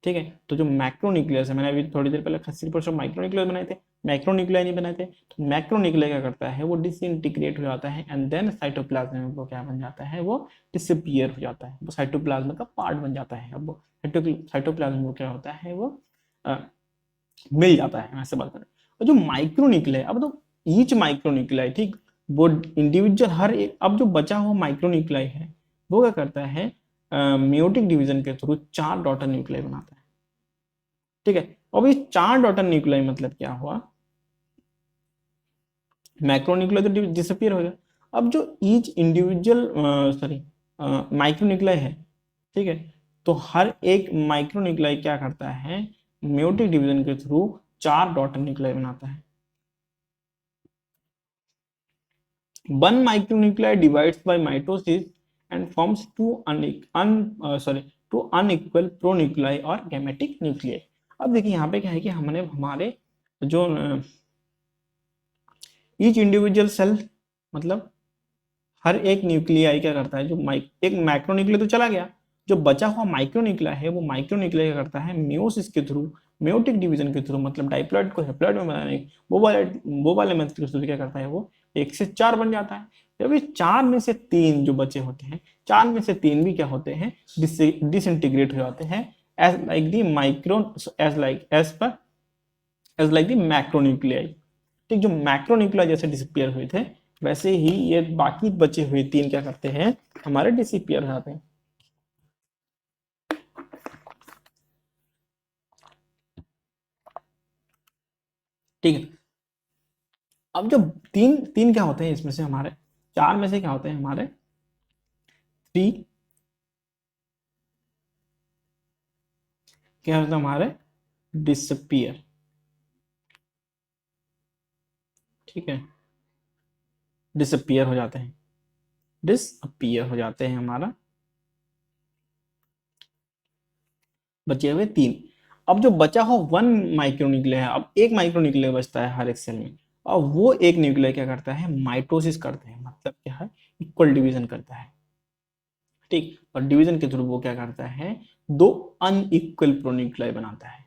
ठीक है, तो जो मैक्रोन्यूक्लियस है, मैंने अभी थोड़ी देर पहले 80% माइक्रोन्यूक्लियस बनाए थे, मैक्रोन्यूक्लिया नहीं बनाए थे। तो मैक्रोन्यूक्लिया क्या करता है, वो डिसइंटीग्रेट हो जाता है एंड देन साइटोप्लाज्म में वो क्या बन जाता है, वो डिसअपियर हो जाता है, वो साइटोप्लाज्म का पार्ट बन जाता है। अब वो साइटोप्लाज्म में क्या होता है, वो अ, मिल जाता है, ऐसे बात करें। और जो माइक्रोन्यूक्लिया, अब तो ईच माइक्रोन्यूक्लिया, ठीक, वो इंडिविजुअल हर एक, अब जो बचा हुआ माइक्रोन्यूक्लिया है वो क्या करता है, मेयोटिक डिवीजन के थ्रू चार डॉटर न्यूक्लियाई बनाता है। ठीक है, अब ये चार डॉटर न्यूक्लियाई मतलब क्या हुआ, मैक्रोन्यूक्लियाई तो डिसअपियर हो गया। अब जो ईच इंडिविजुअल सॉरी माइक्रोन्यूक्लियाई है, ठीक है, तो हर एक माइक्रोन्यूक्लियाई क्या करता है, मेयोटिक डिवीजन के थ्रू चार डॉटर न्यूक्लियाई बनाता है। One micronuclei divides by mitosis and forms two unequal pronuclei और gametic nuclei। अब देखिए यहाँ पे क्या है कि हमने हमारे जो ईच इंडिविजुअल सेल, मतलब हर एक न्यूक्लियाई क्या करता है, जो एक मैक्रोन्यूक्लिया तो चला गया, जो बचा हुआ माइक्रोन्यूक्लिया है वो माइक्रोन्यूक्लिया क्या करता है, मेयोसिस के थ्रू, मेयोटिक डिवीजन के थ्रू, मतलब डाइप्लॉइड को हैप्लॉइड में बनाने, वो वाले मेथड के थ्रू क्या करता है, वो एक से चार बन जाता है। जब ये चार में से तीन जो बचे होते हैं, चार में से तीन भी क्या होते हैं, डिसइंटीग्रेट हो जाते हैं as like the micro, as like the macronuclei. ठीक, जो मैक्रोन्यूक्लिया जैसे डिसअपियर हुए थे, वैसे ही ये बाकी बचे हुए तीन क्या करते हैं, हमारे डिसअपियर हो जाते हैं। ठीक है, अब जो तीन तीन क्या होते हैं इसमें से, हमारे चार में से क्या होते हैं, हमारे थ्री क्या होता है, हमारे डिसअपियर। ठीक है, डिसअपियर हो जाते हैं, डिसअपियर हो जाते हैं हमारा। बचे हुए 3। अब जो बचा हो 1 माइक्रोन्यूक्लियर है, अब 1 माइक्रोन्यूक्लियर बचता है हर एक सेल में, और वो एक न्यूक्लियर क्या करता है, माइटोसिस करते हैं, मतलब क्या है, इक्वल डिवीजन करता है, ठीक। और डिवीजन के थ्रू वो क्या करता है, 2 अनइक्वल प्रोन्यूक्लियर बनाता है,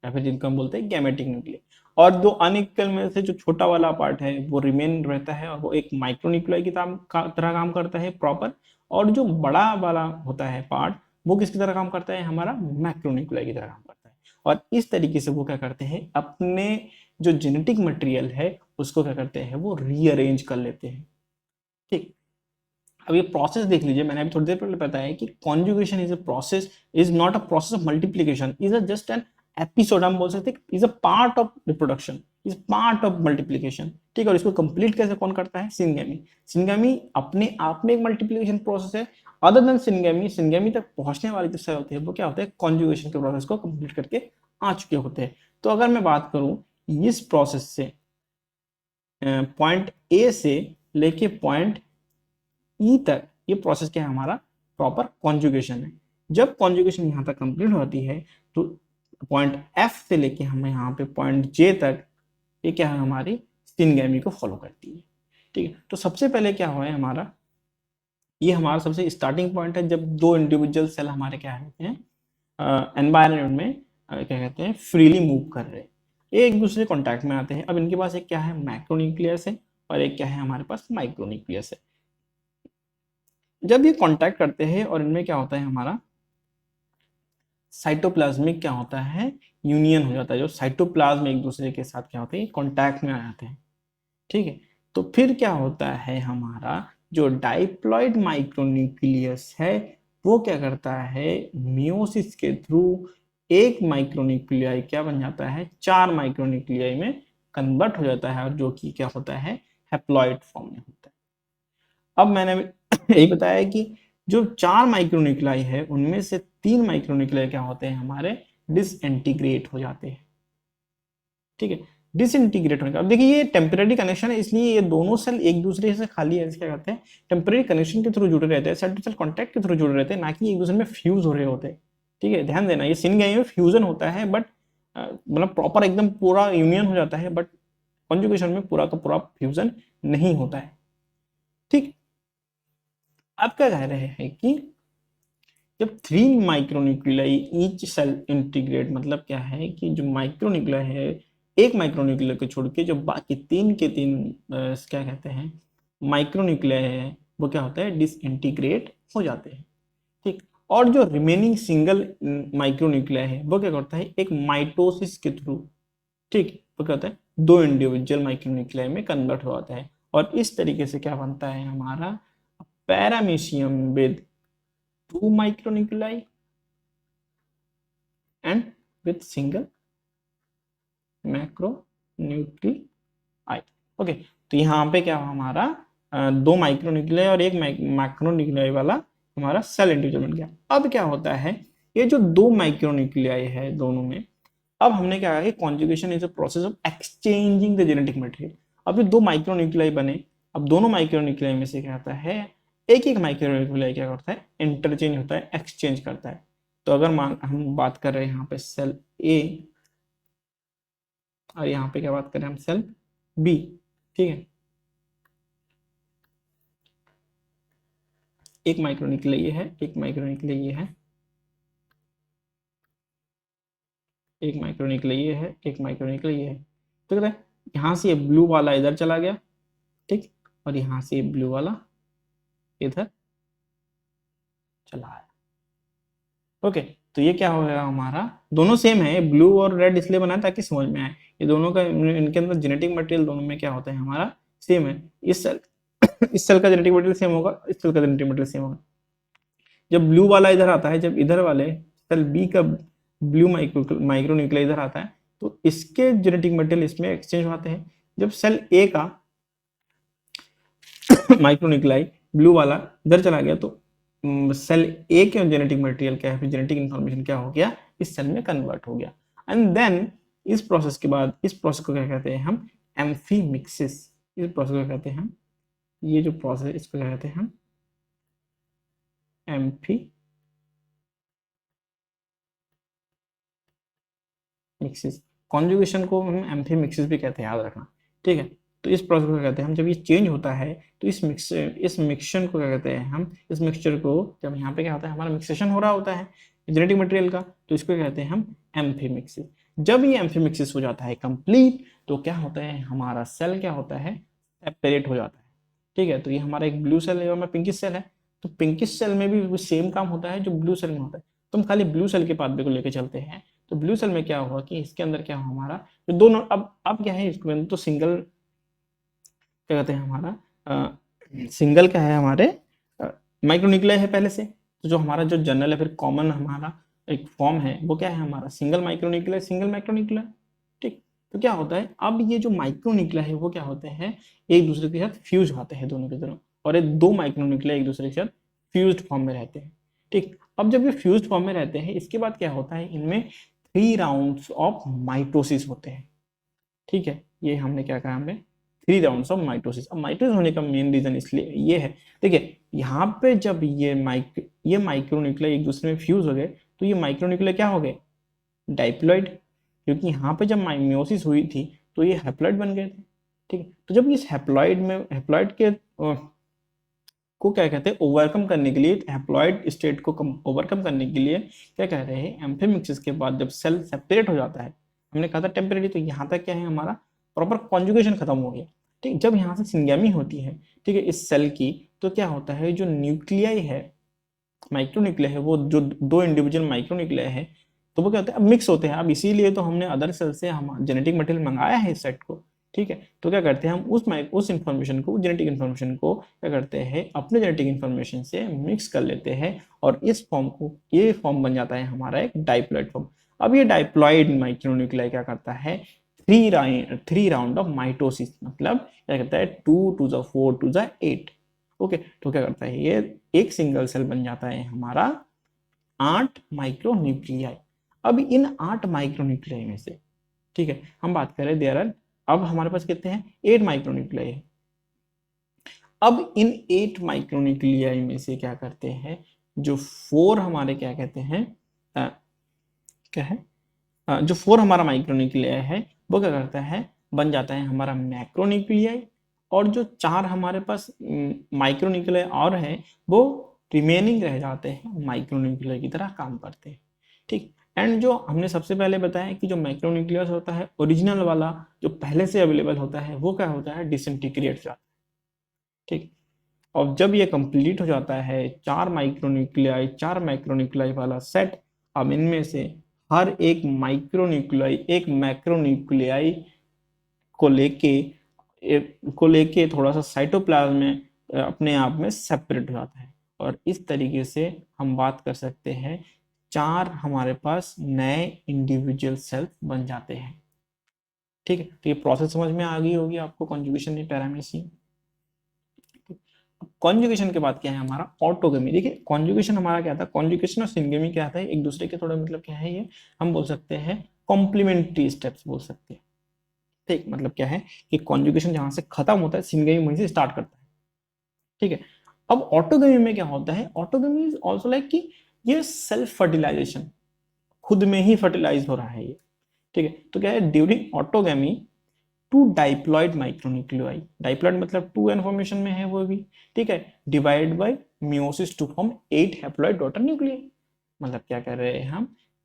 या फिर जिनको हम बोलते हैं गैमेटिक न्यूक्लियर। और 2 अनइक्वल में से जो छोटा वाला पार्ट है वो रिमेन रहता है, और वो एक माइक्रोन्यूक्लियर की तरह काम करता है प्रॉपर। और जो बड़ा वाला होता है पार्ट, वो किसकी तरह काम करता है, हमारा मैक्रोन्यूक्लियर की तरह काम करता है। और इस तरीके से वो क्या करते हैं, अपने जो जेनेटिक मटेरियल है उसको क्या करते हैं, वो रीअरेंज कर लेते हैं, ठीक। अब ये प्रोसेस देख लीजिए, मैंने अभी थोड़ी देर पहले बताया कि conjugation is a process, is not a process of multiplication, is a just an episode, हम बोल सकते हैं is a part of reproduction, is part of multiplication, ठीक। और इसको कंप्लीट कैसे कौन करता है, सिनगेमी। सिनगेमी अपने आप में एक मल्टीप्लिकेशन प्रोसेस है। अदर देन सिनगेमी, सिनगेमी तक पहुंचने वाली जो सेल होती है वो क्या होता है, कॉन्जुगेशन के प्रोसेस को कंप्लीट करके आ चुके होते हैं। तो अगर मैं बात करूं इस प्रोसेस से, पॉइंट ए से लेके पॉइंट ई तक, ये प्रोसेस क्या है, हमारा प्रॉपर कॉन्जुगेशन है। जब कॉन्जुगेशन यहाँ तक कंप्लीट होती है तो पॉइंट एफ से लेके हमें यहाँ पे पॉइंट जे तक, ये क्या है, हमारी सिनगेमी को फॉलो करती है, ठीक है। तो सबसे पहले क्या हुआ है हमारा, ये हमारा सबसे स्टार्टिंग पॉइंट है जब 2 इंडिविजुअल सेल हमारे क्या होते हैं, एनवायरनमेंट में क्या कहते हैं, फ्रीली मूव कर रहे हैं, ये एक दूसरे कॉन्टैक्ट में आते हैं। अब इनके पास एक क्या है, मैक्रोन्यूक्लियस है, और एक क्या है, हमारे पास माइक्रोन्यूक्लियस है। जब ये कांटेक्ट करते हैं और इनमें क्या होता है, हमारा साइटोप्लाज्मिक क्या होता है, यूनियन हो जाता है। जो साइटोप्लाज्म एक दूसरे के साथ क्या होते हैं, कांटेक्ट में आ जाते हैं, ठीक है। तो फिर क्या होता है, हमारा जो डाइप्लॉइड माइक्रोन्यूक्लियस है वो क्या करता है, मियोसिस के थ्रू एक माइक्रोन्यूक्लियाई क्या बन जाता है, 4 माइक्रोन्यूक्लियाई में कन्वर्ट हो जाता है, और जो कि क्या होता है, हैप्लॉइड फॉर्म में होता है। अब मैंने यही बताया कि जो 4 माइक्रोन्यूक्लाई है उनमें से 3 माइक्रोन्यूक्लाई क्या होते हैं, हमारे डिसइंटीग्रेट हो जाते हैं, ठीक है। डिसइंटीग्रेट होने का, अब देखिए ये टेम्परेरी कनेक्शन है, इसलिए ये दोनों सेल एक दूसरे से खाली है, क्या कहते हैं, टेम्परेरी कनेक्शन के थ्रू जुड़े रहते हैं, सेल टू सेल कॉन्टैक्ट के थ्रू जुड़े रहते हैं, ना कि एक दूसरे में फ्यूज हो रहे होते हैं, ठीक है। ध्यान देना, ये सिनगेमी में फ्यूजन होता है, बट मतलब प्रॉपर एकदम पूरा यूनियन हो जाता है, बट कॉन्जुगेशन में पूरा का पूरा फ्यूजन नहीं होता है, ठीक। अब क्या कह रहे हैं कि जब 3 माइक्रोन्यूक्लियाई ईच सेल इंटीग्रेट, मतलब क्या है कि जो माइक्रोन्यूक्लिया है, एक माइक्रोन्यूक्लिया को छोड़ के जो बाकी 3 के 3 क्या कहते हैं, माइक्रोन्यूक्लिया है, वो क्या होता है, डिसइंटीग्रेट हो जाते हैं, ठीक। और जो रिमेनिंग सिंगल माइक्रोन्यूक्लिया है वो क्या करता है, एक माइटोसिस के थ्रू, ठीक, वो क्या होता है, 2 इंडिविजुअल माइक्रोन्यूक्लिया में कन्वर्ट हो जाता है। और इस तरीके से क्या बनता है, हमारा paramecium with 2 micronuclei and with single macronuclei, okay. तो यहाँ पे क्या हमारा 2 माइक्रोन्यूक्लियाई और एक मैक्रोन्यूक्लियाई वाला हमारा सेल इंडिविजुअल बन गया। अब क्या होता है, ये जो 2 माइक्रोन्यूक्लियाई है दोनों में, अब हमने क्या कहा कि conjugation is a process of exchanging the genetic material. अब जो 2 माइक्रोन्यूक्लियाई बने, अब दोनों माइक्रोन्यूक्लियाई में से क्या होता है, एक एक माइक्रोन्यूक्लियाई क्या करता है, इंटरचेंज होता है, एक्सचेंज करता है। तो अगर हम बात कर रहे हैं यहाँ पे सेल ए, और यहाँ पे क्या बात करें हम, सेल बी, ठीक है। एक माइक्रोन्यूक्लियाई ये है, एक माइक्रोन्यूक्लियाई ये है, एक माइक्रोन्यूक्लियाई ये है, एक माइक्रोन्यूक्लियाई ये है। तो कहते हैं यहाँ से ये ब्लू वाला इधर चला गया, ठीक, और यहाँ से ये ब्लू वाला इधर चला आया, ओके। तो ये क्या हो गया, हमारा दोनों सेम है, ब्लू और रेड इसलिए बना है ताकि समझ में आए, ये दोनों का, इनके अंदर जेनेटिक मटेरियल दोनों में क्या होता है, हमारा सेम है। इस सेल इस सेल का जेनेटिक मटेरियल सेम होगा, इस सेल का जेनेटिक मटेरियल सेम होगा। जब ब्लू वाला इधर आता है, जब इधर वाले सेल बी का ब्लू माइक्रोन्यूक्लिया इधर आता है, तो इसके जेनेटिक मटेरियल इसमें एक्सचेंज होते हैं। जब सेल ए का माइक्रोन्यूक्लाई ब्लू वाला इधर चला गया, तो सेल ए के जेनेटिक मटेरियल क्या है, फिर जेनेटिक इंफॉर्मेशन क्या हो गया, इस सेल में कन्वर्ट हो गया। एंड देन इस प्रोसेस के बाद, इस प्रोसेस को क्या कहते हैं हम, एम्फीमिक्सिस। इस प्रोसेस को कहते हैं हम ये जो प्रोसेस इसको क्या कहते हैं हम, एम्फी मिक्सिस। कॉन्जुगेशन को हम एम्फी मिक्सिस भी कहते हैं, याद रखना, ठीक है। तो इस प्रोसेस को क्या कहते हैं हम, जब ये चेंज होता है तो इस मिक्सचर को क्या कहते हैं हम, इस मिक्सचर को जब यहाँ पे क्या होता है हमारा मिक्सेशन हो रहा होता है जेनेटिक मटेरियल का, तो इसको क्या कहते हैं हम, एम्फी मिक्सिस। जब ये एम्फी मिक्सिस हो जाता है कंप्लीट, तो क्या होता है हमारा सेल क्या होता है, सेपरेट हो जाता है, ठीक है। तो ये हमारा एक ब्लू सेल है और हमारा पिंकिश सेल है, तो पिंकिश सेल में भी सेम काम होता है जो ब्लू सेल में होता है। तो हम खाली ब्लू सेल के पाथवे को लेकर चलते हैं। तो ब्लू सेल में क्या हुआ कि इसके अंदर क्या हुआ हमारा, जो दोनों अब क्या है इसके अंदर, तो सिंगल क्या कहते हैं हमारा, सिंगल क्या है हमारे माइक्रोन्यूक्लियाई है पहले से। तो जो हमारा जो जनरल है फिर कॉमन हमारा एक फॉर्म है वो क्या है हमारा, सिंगल माइक्रोन्यूक्लियाई, सिंगल माइक्रोन्यूक्लियाई, ठीक। तो क्या होता है अब ये जो माइक्रोन्यूक्लिया है वो क्या होते हैं, एक दूसरे के साथ फ्यूज होते हैं दोनों के दोनों, और ये दो माइक्रोन्यूक्लिया एक दूसरे के साथ फ्यूज्ड फॉर्म में रहते हैं, ठीक। अब जब ये फ्यूज्ड फॉर्म में रहते हैं, इसके बाद क्या होता है, इनमें 3 राउंड्स ऑफ माइटोसिस होते हैं, ठीक है। ये हमने क्या कहा, हमने 3 राउंड्स ऑफ माइटोसिस। अब माइटोसिस होने का मेन रीजन इसलिए ये है, देखिए यहाँ पे जब ये माइक्रोन्यूक्लिया एक दूसरे में फ्यूज हो गए, तो ये माइक्रोन्यूक्लिया क्या हो गए, डाइप्लॉइड, क्योंकि यहाँ पे जब मियोसिस हुई थी तो ये हैप्लॉइड बन गए थे, ठीक है। तो जब इस हैप्लॉइड के को क्या कहते हैं ओवरकम करने के लिए, हैप्लॉइड स्टेट को ओवरकम करने के लिए क्या कह रहे हैं, एम्फीमिक्सिस के बाद जब सेल सेपरेट हो जाता है, हमने कहा था टेम्परेरी, तो यहाँ तक क्या है हमारा प्रॉपर कॉन्जुगेशन खत्म हो गया, ठीक। जब यहाँ से सिंगेमी होती है, ठीक है, इस सेल की, तो क्या होता है जो न्यूक्लियाई है, माइक्रोन्यूक्लिया है, वो जो 2 इंडिविजुअल माइक्रोन्यूक्लिया है, तो वो क्या होता है अब मिक्स होते हैं। अब इसीलिए तो हमने अदर सेल से हम जेनेटिक मटेरियल मंगाया है इस सेट को, ठीक है। तो क्या करते हैं हम उस इंफॉर्मेशन को, जेनेटिक इंफॉर्मेशन को क्या करते हैं अपने जेनेटिक इंफॉर्मेशन से मिक्स कर लेते हैं, और इस फॉर्म को, ये फॉर्म बन जाता है हमारा एक डाइप्लॉइड फॉर्म। अब ये डाइप्लॉइड माइक्रोन्यूक्लियाई क्या करता है, 3 राउंड ऑफ माइटोसिस, मतलब क्या करता है 2 to the 4 to the 8, okay. तो क्या करता है ये एक सिंगल सेल बन जाता है हमारा 8 माइक्रोन्यूक्लियाई। अब इन 8 माइक्रोन्यूक्लियाई में से, ठीक है, हम बात करें देयर आर, अब हमारे पास कितने हैं, 8 माइक्रोन्यूक्लियाई है। अब इन 8 माइक्रोन्यूक्लियाई में से क्या करते हैं, जो 4 हमारे क्या कहते हैं, क्या है, जो 4 हमारा माइक्रोन्यूक्लियाई है वो क्या करता है, बन जाता है हमारा मैक्रोन्यूक्लियाई, और जो 4 हमारे पास माइक्रोन्यूक्लियाई और है वो रिमेनिंग रह जाते हैं, माइक्रोन्यूक्लियाई की तरह काम करते हैं, ठीक। एंड जो हमने सबसे पहले बताया कि जो माइक्रोन्यूक्लियस होता है ओरिजिनल वाला जो पहले से अवेलेबल होता है वो क्या होता है, डिसइंटीग्रेट हो जाता है, ठीक। और जब ये कंप्लीट हो जाता है 4 माइक्रोन्यूक्लियाई वाला सेट, अब इनमें से हर एक मैक्रोन्यूक्लियाई को लेके थोड़ा सा साइटोप्लाज्म में अपने आप में सेपरेट हो जाता है, और इस तरीके से हम बात कर सकते हैं 4 हमारे पास नए इंडिविजुअल सेल्स बन जाते हैं, ठीक है। तो ये प्रोसेस समझ में आ गई होगी आपको, कॉन्जुगेशन पैरामीशियम। कॉन्जुगेशन के बाद क्या है हमारा ऑटोगमी। देखिए कॉन्जुगेशन हमारा क्या था, कॉन्जुगेशन और सिंगेमी क्या था, एक दूसरे के थोड़े मतलब क्या है, ये हम बोल सकते हैं कॉम्प्लीमेंट्री स्टेप्स बोल सकते हैं, ठीक। मतलब क्या है कि कॉन्जुगेशन जहां से खत्म होता है सिंगेमी वहीं से स्टार्ट करता है, ठीक है। अब ऑटोगमी में क्या होता है, ऑटोगमी इज ऑल्सो लाइक कि ये सेल्फ फर्टिलाइजेशन, खुद में ही फर्टिलाइज हो रहा है ये, ठीक है। तो क्या है during autogamy 2 diploid micronuclei, diploid मतलब 2 n फॉर्मेशन में है वो भी, ठीक है, divide by meiosis to form 8 haploid daughter nuclei. मतलब क्या कर रहे हैं हम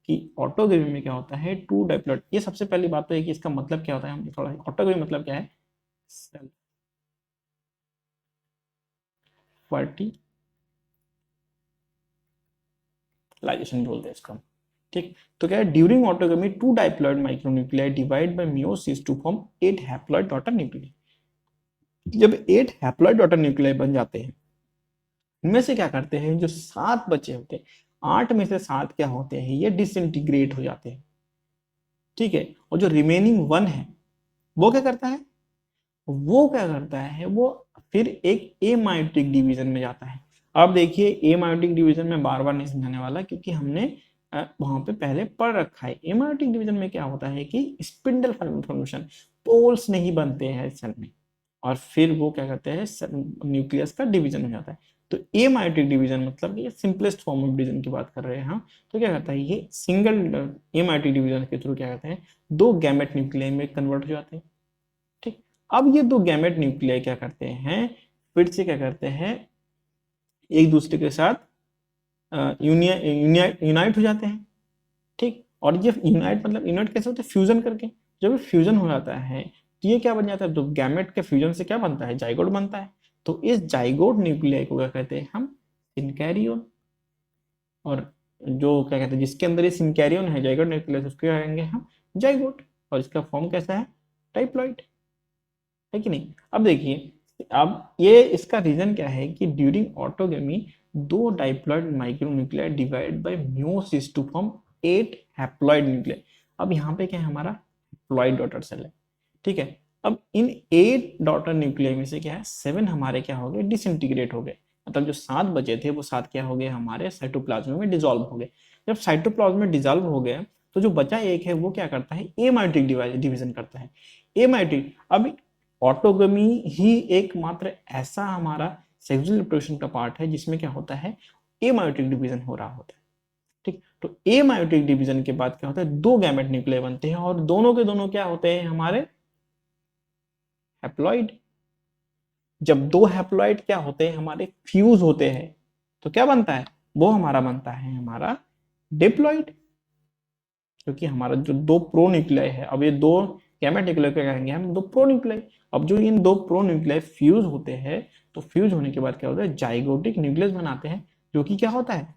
कि ऑटोगमी में क्या होता है 2 डाइप्लॉइड, ये सबसे पहली बात तो है कि इसका मतलब क्या होता है, हम थोड़ा ऑटोगमी मतलब क्या है, सेल्फ फर्टिलाइजेशन बोलते हैं इसको हम, ठीक। तो क्या है during autogamy 2 diploid micronuclei divide by meiosis to form 8 haploid daughter nuclei. जब 8 हैप्लॉइड डॉटर न्यूक्लियाई बन जाते हैं, इनमें से क्या करते हैं जो 7 बचे होते हैं, 8 में से 7 क्या होते हैं, ये डिसइंटीग्रेट हो जाते हैं, ठीक है। और जो रिमेनिंग 1 है वो क्या करता है, वो फिर एक एमायोटिक डिवीजन में जाता है। अब देखिए एमायोटिक डिवीजन में बार बार नहीं समझाने वाला, क्योंकि हमने वहां पे पहले पढ़ रखा है। एमायोटिक डिवीजन में क्या होता है कि स्पिंडल फॉर्मेशन, पोल्स नहीं बनते हैं सेल में, और फिर वो क्या करते हैं, न्यूक्लियस का डिवीजन हो जाता है। तो एमायोटिक डिवीजन मतलब ये सिंपलेस्ट फॉर्म ऑफ डिवीजन की बात कर रहे हैं हम। तो क्या करता है, ये सिंगल एमायोटिक डिवीजन के थ्रू क्या करते हैं, दो गैमेट न्यूक्लियाई में कन्वर्ट हो जाते हैं। ठीक, अब ये दो गैमेट न्यूक्लियाई क्या करते हैं, फिर से क्या करते हैं, एक दूसरे के साथ यूनाइट हो जाते हैं। ठीक, और ये यूनाइट मतलब यूनाइट कैसे होते हैं, फ्यूजन करके। जब फ्यूजन हो जाता है तो ये क्या बन जाता है, तो गैमेट के फ्यूजन से क्या बनता है, जाइगोट बनता है। तो इस जाइगोट न्यूक्लियाई को क्या कहते हैं हम, सिनकैरियोन। और जो क्या कहते हैं, जिसके अंदर ये सिनकैरियोन है, जाइगोट न्यूक्लियस, उसको क्या कहेंगे हम, जाइगोट। और इसका फॉर्म कैसा है, टाइप्लॉइड, है कि नहीं। अब देखिए, अब ये इसका रीजन क्या है कि ड्यूरिंग ऑटोगेमी दो diploid micronuclei divide by meiosis to form 8 haploid nuclei. अब यहाँ पे क्या है, हमारा हैप्लॉइड डॉटर सेल है। ठीक है, अब इन 8 डॉटर न्यूक्लियाई में से क्या है, 7 हमारे क्या हो गए, डिसइंटीग्रेट हो गए। मतलब जो 7 बचे थे वो 7 क्या हो गए, हमारे साइटोप्लाज्म में डिसॉल्व हो गए। जब साइटोप्लाज्म में डिसॉल्व हो गए तो जो बचा एक है वो क्या करता है, एमायोटिक डिवीजन करता है। एमायोटिक, अब ऑटोगमी ही एकमात्र ऐसा हमारा सेक्सुअल रिप्रोडक्शन का पार्ट है जिसमें क्या होता है, एमायोटिक डिवीजन हो रहा होता है। ठीक, तो एमायोटिक डिवीजन के बाद क्या होता है, दो गैमेट न्यूक्लियाई बनते हैं और दोनों के दोनों क्या होते हैं, हमारे हैप्लॉइड। जब दो हैप्लॉइड क्या होते हैं, हमारे फ्यूज होते हैं, तो क्या बनता है, वो हमारा बनता है हमारा डिप्लॉइड। क्योंकि हमारा जो दो प्रो न्यूक्लियाई है, अब ये दो गैमेट न्यूक्लियाई क्या कहेंगे हम, दो प्रो न्यूक्लियाई। अब जो इन दो प्रो न्यूक्लियाई फ्यूज होते हैं, तो फ्यूज होने के बाद क्या होता है, जाइगोटिक न्यूक्लियस बनाते हैं, जो कि क्या होता है,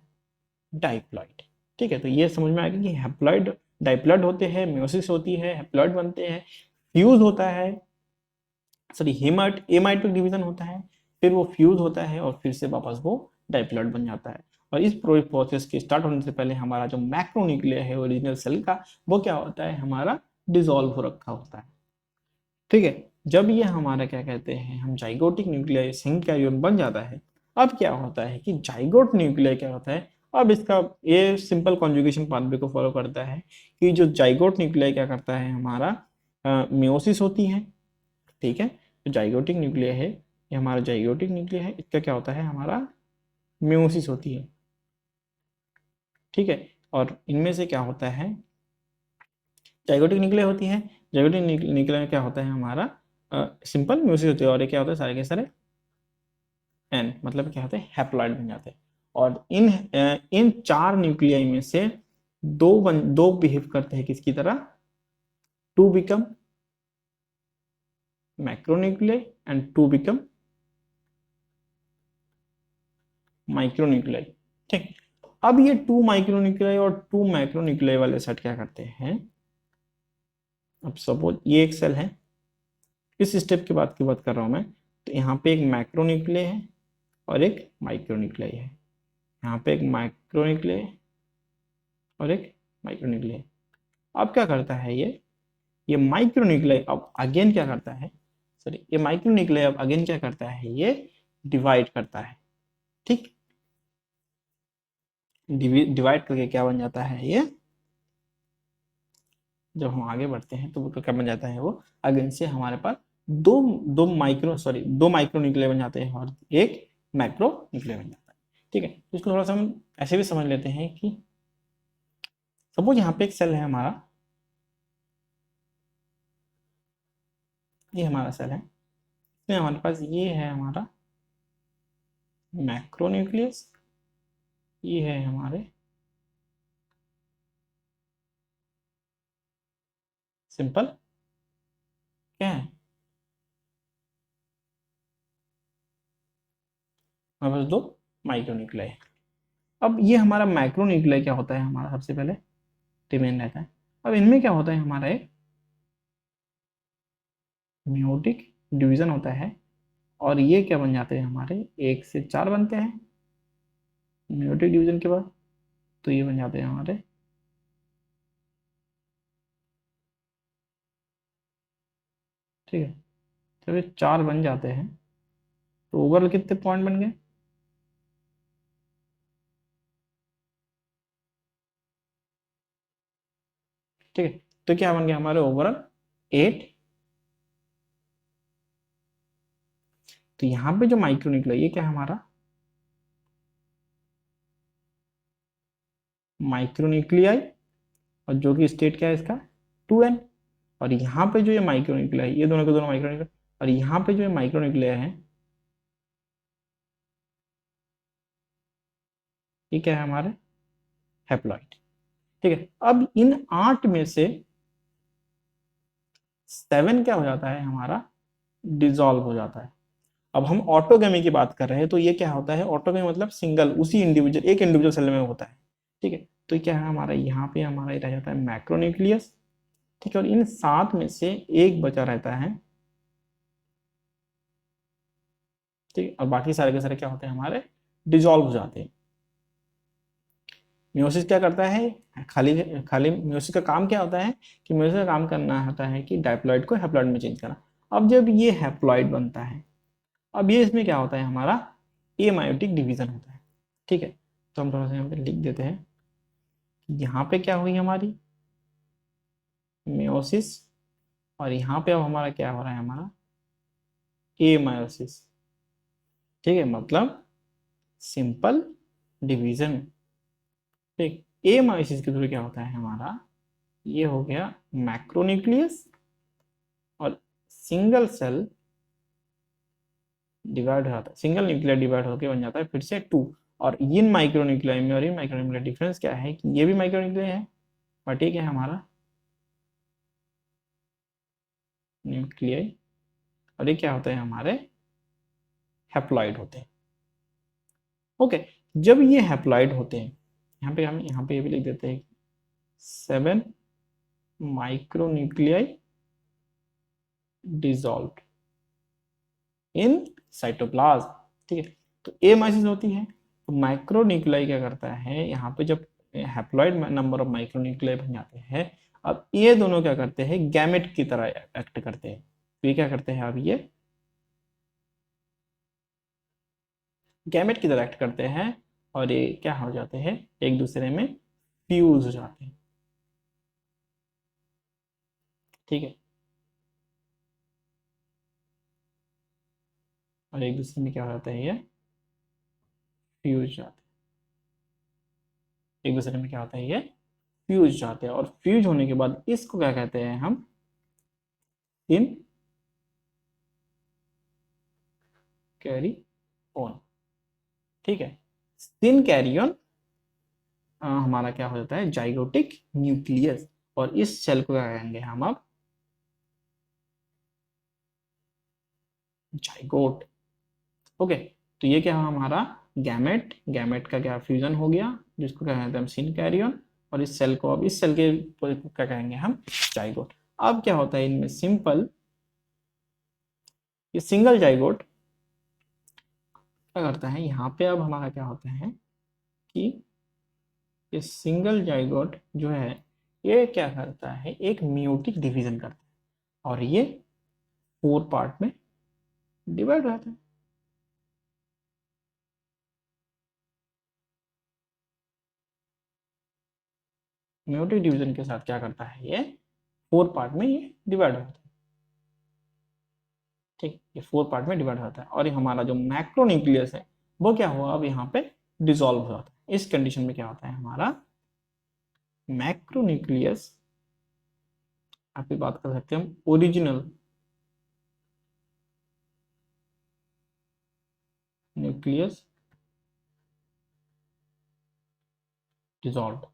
डाइप्लॉइड। ठीक है, तो ये समझ में आएगा कि हैप्लॉइड डाइप्लॉइड होते हैं, मेयोसिस होती है, हैप्लॉइड बनते हैं, फ्यूज होता है, सॉरी एमाइटिक डिवीजन होता है, फिर वो फ्यूज होता है और फिर से वापस वो डाइप्लॉइड बन जाता है। और इस प्रोसेस के स्टार्ट होने से पहले हमारा जो मैक्रोन्यूक्लिया है ओरिजिनल सेल का, वो क्या होता है, हमारा डिसॉल्व हो रखा होता है। ठीक है, जब ये हमारा क्या कहते हैं, हम जाइगोटिक न्यूक्लियाई सिंकैरियोन बन जाता है। अब क्या होता है कि जाइगोट न्यूक्लियाई क्या होता है, अब इसका ये सिंपल कॉन्जुगेशन पाथवे को फॉलो करता है कि जो जाइगोट न्यूक्लियाई क्या करता है, हमारा मियोसिस होती है। ठीक है, जो जाइगोटिक न्यूक्लिया है, ये हमारा जाइगोटिक न्यूक्लिया है, इसका क्या होता है, हमारा म्यूसिस होती है। ठीक है, और इनमें से क्या होता है, जाइगोटिक न्यूक्लिया होती है, जाइगोटिक न्यूक्लिया में क्या होता है, हमारा सिंपल म्यूसिस होती है, और ये क्या होता है, सारे के सारे एन मतलब क्या होते हैं, हैप्लॉइड बन जाते हैं। और इन चार न्यूक्लियाई में से दो बिहेव करते हैं किसकी तरह, two become macronuclei and two become micronuclei. ठीक, अब ये टू माइक्रोन्यूक्लियाई और टू मैक्रोन्यूक्लियाई वाले सेट क्या करते हैं, अब सपोज ये एक सेल है, इस स्टेप की बात कर रहा हूं मैं। तो यहाँ पे एक मैक्रोन्यूक्लियाई है और एक माइक्रोन्यूक्लियाई है, यहाँ पे एक माइक्रोन्यूक्लियाई और एक माइक्रोन्यूक्लियाई। अब क्या करता है ये माइक्रोन्यूक्लियाई अब अगेन क्या करता है, सॉरी ये माइक्रोन्यूक्लियाई अब अगेन क्या करता है, ये डिवाइड करता है। ठीक, डिवाइड करके क्या बन जाता है, ये जब हम आगे बढ़ते हैं तो वो क्या बन जाता है, वो अगेन से हमारे पास दो दो माइक्रो न्यूक्लिया बन जाते हैं और एक मैक्रो न्यूक्लिया बन जाता है। ठीक है, तो इसको थोड़ा सा हम ऐसे भी समझ लेते हैं कि सपोज यहाँ पे एक सेल है हमारा, ये हमारा सेल है, इसमें हमारे पास ये है हमारा मैक्रो न्यूक्लियस, ये है हमारे सिंपल क्या है, हमारे पास दो माइक्रो न्यूक्लिया। अब ये हमारा माइक्रो न्यूक्लिया क्या होता है, हमारा सबसे पहले रिमेन रहता है। अब इनमें क्या होता है, हमारा एक मियोटिक डिवीजन होता है, और ये क्या बन जाते हैं, हमारे एक से चार बनते हैं मियोटिक डिवीजन के बाद। तो ये बन जाते हैं हमारे, ठीक है, जब ये चार बन जाते हैं तो ओवरऑल कितने पॉइंट बन गए, ठीक है। तो क्या बन गया हमारे ओवरऑल 8 तो यहाँ पे जो माइक्रोन्यूक्लियाई ये क्या है हमारा माइक्रोन्यूक्लियाई, और जो कि स्टेट क्या है इसका 2n। और यहाँ पे जो ये माइक्रोन्यूक्लियाई ये दोनों के दोनों माइक्रोन्यूक्लियाई, और यहाँ पे जो ये माइक्रोन्यूक्लियाई है ये क्या है हमारे हैप्लॉइड। ठीक है, अब इन 8 में से 7 क्या हो जाता है हमारा डिसॉल्व हो जाता है। अब हम ऑटोगेमी की बात कर रहे हैं, तो ये क्या होता है ऑटोगेमी मतलब सिंगल उसी इंडिविजुअल एक इंडिविजुअल सेल में होता है। ठीक है, तो ये क्या है हमारा यहाँ पे हमारा ये रह जाता है मैक्रोन्यूक्लियस। ठीक है, और इन 7 में से एक बचा रहता है। ठीक है, और बाकी सारे के सारे क्या होते हैं हमारे डिसॉल्व हो जाते हैं। म्यूसिस क्या करता है, खाली खाली म्यूसिस का काम क्या होता है कि म्यूसिस का काम करना होता है कि डाइप्लॉइड को हैप्लॉइड में चेंज करना। अब जब ये हैप्लॉइड बनता है, अब ये इसमें क्या होता है हमारा एमायोटिक डिवीजन होता है। ठीक है, तो हम थोड़ा सा यहाँ पे लिख देते हैं, यहाँ पे क्या हुई हमारी मेयोसिस, और यहाँ पे अब हमारा क्या हो रहा है हमारा एमायोसिस। ठीक है, मतलब सिंपल डिवीजन। ठीक, एमायोसिस के थ्रू क्या होता है हमारा ये हो गया मैक्रोन्यूक्लियस, और सिंगल सेल डिवाइड हो जाता है, सिंगल न्यूक्लियर डिवाइड होकर बन जाता है फिर से 2। और इन माइक्रोन्यूक्लियाई में और इन माइक्रोन्यूक्लियर डिफरेंस क्या है कि ये भी माइक्रोन्यूक्लियर है, बट ये क्या है हमारा न्यूक्लियाई, और ये क्या होते हैं हमारे हैप्लॉइड होते हैं। ओके, जब ये हैप्लॉइड होते हैं, यहाँ पे हम यहाँ पे ये भी लिख देते हैं 7 माइक्रोन्यूक्लियाई डिसॉल्व्ड इन साइटोप्लाज्म। ठीक है, तो एमाइसिस होती है, तो माइक्रोन्यूक्लियाई क्या करता है यहाँ पे जब हैप्लॉइड नंबर ऑफ माइक्रोन्यूक्लियाई बन जाते हैं, अब ये दोनों क्या करते हैं गैमेट की तरह एक्ट करते हैं। तो ये क्या करते हैं अब ये गैमेट की तरह एक्ट करते हैं, और ये क्या हो जाते हैं एक दूसरे में फ्यूज हो जाते हैं। ठीक है, और एक दूसरे में क्या हो जाता है ये फ्यूज जाते हैं, एक दूसरे में क्या होता है ये फ्यूज जाते हैं। और फ्यूज होने के बाद इसको क्या कहते हैं हम इन कैरी ऑन। ठीक है, सिन कैरियन हमारा क्या हो जाता है जाइगोटिक न्यूक्लियस, और इस सेल को क्या कहेंगे हम अब जाइगोट। ओके, तो ये क्या है हमारा गैमेट, गैमेट का क्या फ्यूजन हो गया जिसको क्या कहते हैं हम सिन कैरियन, और इस सेल को अब इस सेल के क्या कहेंगे हम जाइगोट। अब क्या होता है इनमें सिंपल ये सिंगल जाइगोट क्या करता है, यहाँ पे अब हमारा क्या होता है कि ये सिंगल जाइगोट जो है ये क्या करता है एक मियोटिक डिवीजन करता है, और ये 4 पार्ट में डिवाइड हो जाता है। मियोटिक डिवीजन के साथ क्या करता है ये 4 पार्ट में ये डिवाइड हो जाता है। ठीक, ये 4 पार्ट में डिवाइड हो जाता है, और ये हमारा जो मैक्रोन्यूक्लियस है वो क्या हुआ अब यहाँ पे डिसॉल्व हो जाता है। इस कंडीशन में क्या होता है हमारा मैक्रोन्यूक्लियस, आप भी बात कर सकते हैं हम ओरिजिनल न्यूक्लियस डिसॉल्व।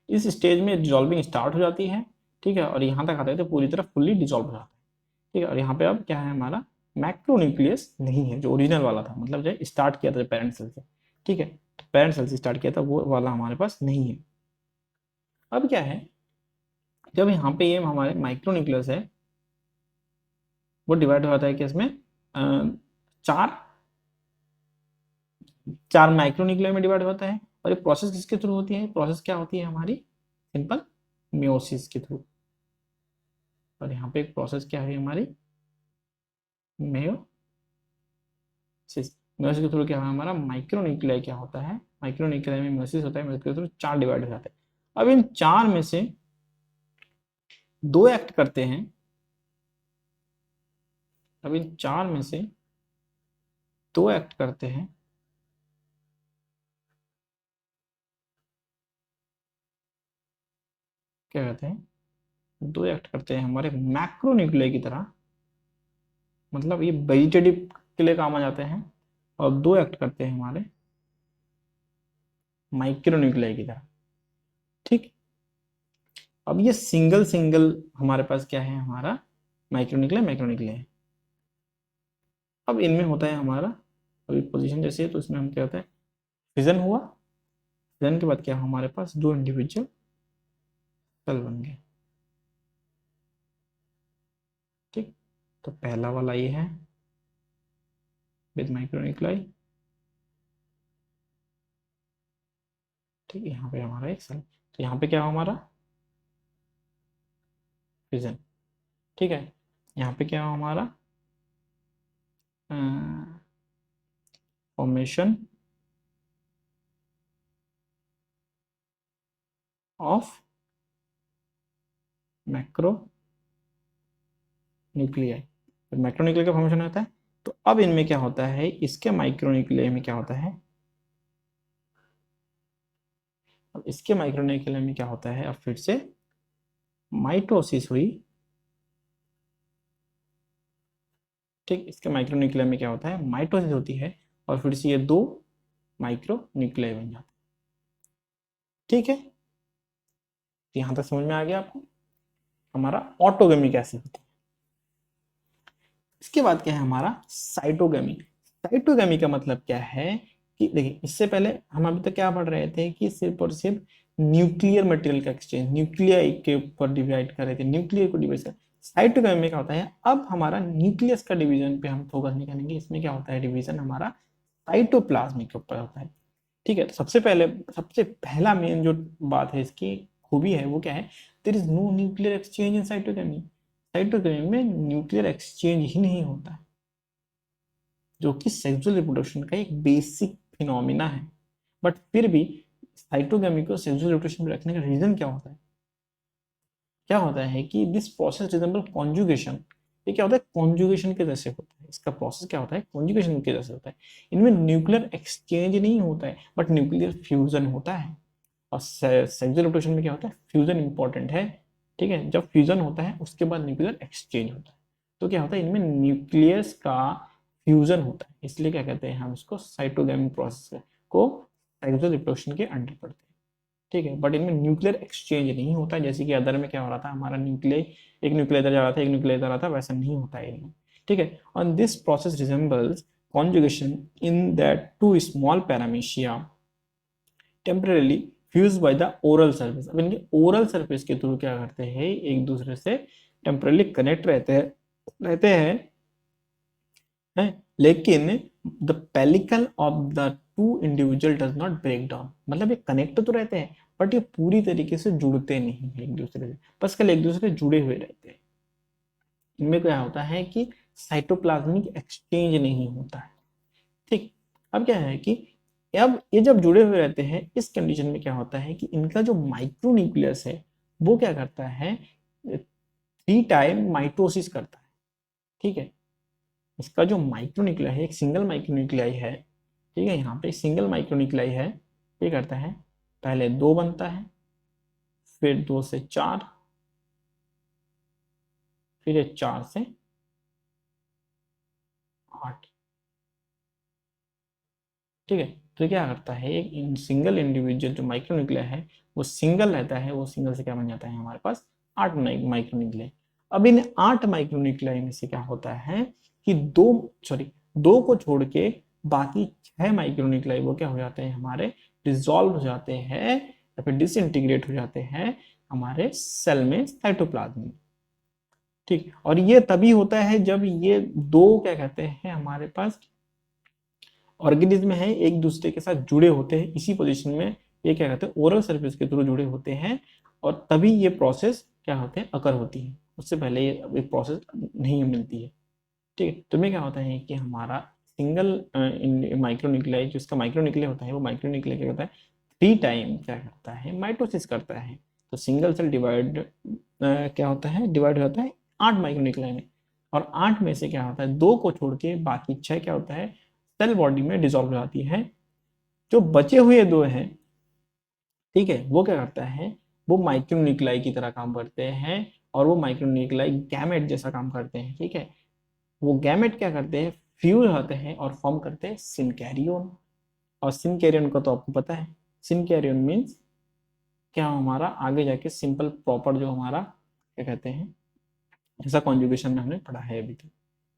इस स्टेज में डिसॉल्विंग स्टार्ट हो जाती है। ठीक है, और यहाँ तक आते हैं तो पूरी तरह फुल्ली डिसॉल्व हो जाता है। ठीक है, और यहाँ पे अब क्या है हमारा मैक्रोन्यूक्लियस नहीं है जो ओरिजिनल वाला था, मतलब जो स्टार्ट किया था पेरेंट सेल से। ठीक है, तो पेरेंट सेल से स्टार्ट किया था वो वाला हमारे पास नहीं है। अब क्या है जब यहाँ पे ये हमारे माइक्रोन्यूक्लियस है वो डिवाइड हो जाता है कि इसमें चार चार माइक्रोन्यूक्लियर में डिवाइड होता है, और ये प्रोसेस किसके थ्रू होती है, प्रोसेस क्या होती है हमारी सिंपल मियोसिस के थ्रू। और यहाँ पे एक प्रोसेस क्या है हमारी मेयोसिस। मेयोसिस के थ्रू क्या है हमारा माइक्रोन्यूक्लियर क्या होता है, माइक्रोन्यूक्लियर में मेयोसिस होता है, मेयोसिस के थ्रू 4 डिवाइड हो जाते हैं। अब इन 4 में से 2 एक्ट करते हैं, अब इन 4 में से दो एक्ट करते हैं, क्या कहते हैं, दो एक्ट करते हैं हमारे मैक्रोन्यूक्लियाई की तरह, मतलब ये वेजिटेटिव के लिए काम आ जाते हैं, और दो एक्ट करते हैं हमारे माइक्रोन्यूक्लियाई की तरह। ठीक, अब ये सिंगल सिंगल हमारे पास क्या है, हमारा माइक्रोन्यूक्लिया मैक्रोन्यूक्लिया है। अब इनमें होता है हमारा, अभी पोजीशन जैसे है तो इसमें हम क्या होता है, फिजन हुआ, फिजन के बाद क्या हमारे पास दो इंडिविजुअल सेल बन गए। ठीक, तो पहला वाला ये है विद माइक्रोन्यूक्लाई। ठीक है, यहाँ पे हमारा एक सेल, तो यहाँ पे क्या हुआ हमारा फिजन। ठीक है, यहाँ पे क्या हुआ हमारा फॉर्मेशन ऑफ मैक्रो न्यूक्लियाई। तो मैक्रोन्यूक्लियाई का फॉर्मेशन होता है, तो अब इनमें क्या होता है, इसके माइक्रोन्यूक्लियाई में क्या होता है, अब इसके माइक्रोन्यूक्लियाई में क्या होता है, अब फिर से माइटोसिस हुई। ठीक, इसके माइक्रोन्यूक्लियाई में क्या होता है, माइटोसिस होती है, और फिर से ये दो माइक्रोन्यूक्लियाई बन जाते हैं। ठीक है, यहां तक समझ में आ गया आपको हमारा ऑटोगेमी कैसे होती है। इसके बाद क्या है हमारा साइटोगेमी। साइटोगेमी का मतलब क्या है कि देखिए, इससे पहले हम अभी तक क्या पढ़ रहे थे कि सिर्फ और सिर्फ न्यूक्लियर मटेरियल का एक्सचेंज, न्यूक्लियर के ऊपर डिवाइड कर रहे थे, न्यूक्लियर को डिवाइड कर। साइटोगेमी में क्या होता है, अब हमारा न्यूक्लियस का डिवीजन पे हम फोकस नहीं करेंगे, इसमें क्या होता है डिवीजन हमारा साइटोप्लाज्म के ऊपर होता है। ठीक है, तो सबसे पहला मेन जो बात है, इसकी खूबी है वो क्या है, there is no nuclear exchange in cytogamy. Cytogamy में न्यूक्लियर एक्सचेंज ही नहीं होता है, जो कि सेक्सुअल रिप्रोडक्शन का एक बेसिक फिनोमिना है। बट फिर भी साइटोगेमी को सेक्सुअल रिप्रोडक्शन में रखने का रीजन क्या होता है, क्या होता है कि दिस प्रोसेस रिजेंबल कॉन्जुगेशन। ये क्या होता है, कॉन्जुगेशन के जैसे होता है, इसका प्रोसेस क्या होता है, कॉन्जुगेशन के जैसे होता है। इनमें न्यूक्लियर एक्सचेंज नहीं होता है, बट न्यूक्लियर फ्यूजन होता है। और सेक्सुअल रिप्रोडक्शन में क्या होता है, फ्यूजन इंपॉर्टेंट है। ठीक है, जब फ्यूजन होता है उसके बाद न्यूक्लियर एक्सचेंज होता है, तो क्या होता है, इनमें न्यूक्लियस का फ्यूजन होता है, इसलिए क्या कहते हैं हम इसको साइटोगेमी प्रोसेस को सेक्सुअल रिप्रोडक्शन के अंडर पड़ते हैं। ठीक है, बट इनमें न्यूक्लियर एक्सचेंज नहीं होता है, जैसे कि अदर में क्या हो रहा था, हमारा न्यूक्लियर एक न्यूक्लियर इधर जा रहा था, एक न्यूक्लियर इधर आ रहा था, वैसा नहीं होता है इनमें। ठीक है, on this process resembles conjugation in that two small paramecia temporarily fused by the oral surface। अब इनके ओरल सरफेस के थ्रू क्या करते हैं, एक दूसरे से टेम्परली कनेक्ट रहते हैं, लेकिन the pellicle of the two individual does not break down. मतलब ये कनेक्ट तो रहते हैं, बट ये पूरी तरीके से जुड़ते नहीं है एक दूसरे से, बस कल एक दूसरे से जुड़े हुए रहते हैं। इनमें क्या होता है कि साइटोप्लाज्मिक एक्सचेंज नहीं होता है। ठीक, अब क्या है कि अब ये जब जुड़े हुए रहते हैं, इस कंडीशन में क्या होता है कि इनका जो माइक्रोन्यूक्लियस है वो क्या करता है, 3 टाइम माइटोसिस करता है। ठीक है, इसका जो माइक्रोन्यूक्लिया है, एक सिंगल माइक्रोन्यूक्लियाई है। ठीक है, यहाँ पे सिंगल माइक्रोन्यूक्लियाई है, ये करता है पहले 2 बनता है, फिर 2 से 4, फिर ये 4 से 8। ठीक है, तो क्या करता है, एक सिंगल इंडिविजुअल जो माइक्रोन्यूक्लिया है वो सिंगल रहता है, वो सिंगल से क्या बन जाता है हमारे पास 8 माइक्रोन्यूक्लिया। अब इन 8 माइक्रोन्यूक्लिया में से क्या होता है कि दो को छोड़ के बाकी 6 माइक्रोन्यूक्लिया वो क्या हो जाते हैं, हमारे डिसॉल्व हो जाते हैं या फिर डिसइंटीग्रेट हो जाते हैं हमारे सेल में, साइटोप्लाज्म में। ठीक, और ये तभी होता है जब ये दो क्या कहते हैं हमारे पास ऑर्गेनिज्म है, एक दूसरे के साथ जुड़े होते हैं, इसी पोजीशन में ये क्या कहते हैं, ओरल सरफेस के थ्रू जुड़े होते हैं, और तभी ये प्रोसेस क्या होते हैं, अकर होती है। उससे पहले ये प्रोसेस नहीं मिलती है। ठीक है, तो में क्या होता है कि हमारा सिंगल माइक्रोन्यूक्लियाई जो इसका माइक्रोन्यूक्लिया होता है, वो माइक्रोन्यूक्लिया क्या होता है, 3 टाइम क्या करता है, माइटोसिस करता है। तो सिंगल सेल डिवाइड क्या होता है, डिवाइड हो जाता है 8 माइक्रोन्यूक्लियाई में, और 8 में से क्या होता है 2 को छोड़ के बाकी 6 क्या होता है, सेल बॉडी में डिसॉल्व हो जाती है। जो बचे हुए 2 हैं, ठीक है, वो क्या करता है, वो माइक्रोन्यूक्लाई की तरह काम करते हैं और वो माइक्रोन्यूक्लाई गैमेट जैसा काम करते हैं। ठीक है, वो गैमेट क्या करते हैं, फ्यूज होते हैं और फॉर्म करते हैं सिनकैरियन। और सिनकैरियन को तो आपको पता है, सिनकैरियन मीन्स क्या, हमारा आगे जाके सिंपल प्रॉपर जो हमारा क्या कहते हैं, ऐसा कॉन्जुगेशन में हमने पढ़ा है अभी तक।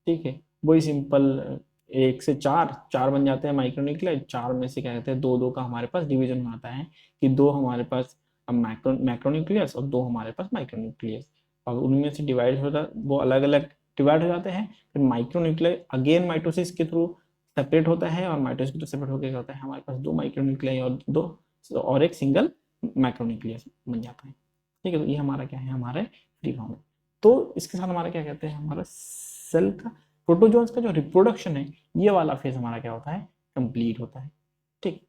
ठीक है, वही सिंपल 1 से 4 बन जाते हैं माइक्रोन्यूक्लियस। 4 में से क्या कहते हैं, 2 का हमारे पास डिवीजन में आता है कि 2 हमारे पास मैक्रोन्यूक्लियस और 2 हमारे पास माइक्रोन्यूक्लियस। और उनमें से डिवाइड होता, वो अलग अलग डिवाइड हो जाते हैं। फिर माइक्रोन्यूक्लियस अगेन माइटोसिस के थ्रू सेपरेट होता है और माइटोसिस के थ्रू सेपरेट होकर क्या होता है, हमारे पास 2 माइक्रोन्यूक्लियस और एक सिंगल मैक्रोन्यूक्लियस बन जाता है। ठीक है, तो ये हमारा क्या है, हमारे फ्री फॉर्म है। तो इसके साथ हमारा क्या कहते हैं, हमारा सेल का प्रोटोजोन्स का जो रिप्रोडक्शन है, ये वाला फेज हमारा क्या होता है, कंप्लीट होता है। ठीक,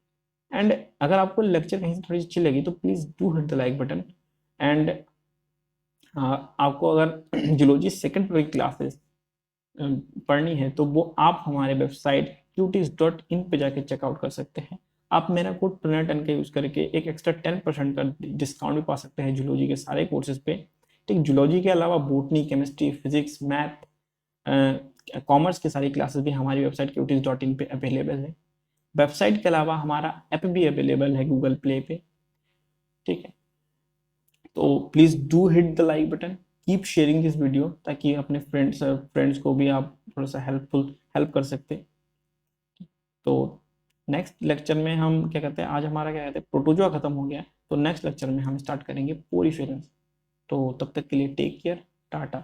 एंड अगर आपको लेक्चर कहीं से थोड़ी अच्छी लगी तो please do hit the like button. And आपको अगर जूलॉजी सेकंड पेपर की क्लासेस पढ़नी है तो वो आप हमारे वेबसाइट cuties.in पे जाके चेकआउट कर सकते हैं। आप मेरा कोड प्रणय10 का यूज करके एक एक्स्ट्रा 10% का डिस्काउंट भी पा सकते हैं जूलॉजी के सारे कोर्सेज पे। ठीक, जूलॉजी के अलावा botany, chemistry, physics, math, commerce की सारी क्लासेस भी हमारी वेबसाइट cuties.in पे अवेलेबल है। वेबसाइट के अलावा हमारा ऐप भी अवेलेबल है गूगल प्ले पे। ठीक है, तो please do hit the like button, keep sharing this video ताकि अपने फ्रेंड्स को भी आप थोड़ा सा हेल्प कर सकते। तो नेक्स्ट लेक्चर में हम क्या कहते हैं, आज हमारा क्या कहते हैं प्रोटोजोआ खत्म हो गया, तो नेक्स्ट लेक्चर में हम स्टार्ट करेंगे पोरिफेरेंस। तो तब तक के लिए टेक केयर, टाटा।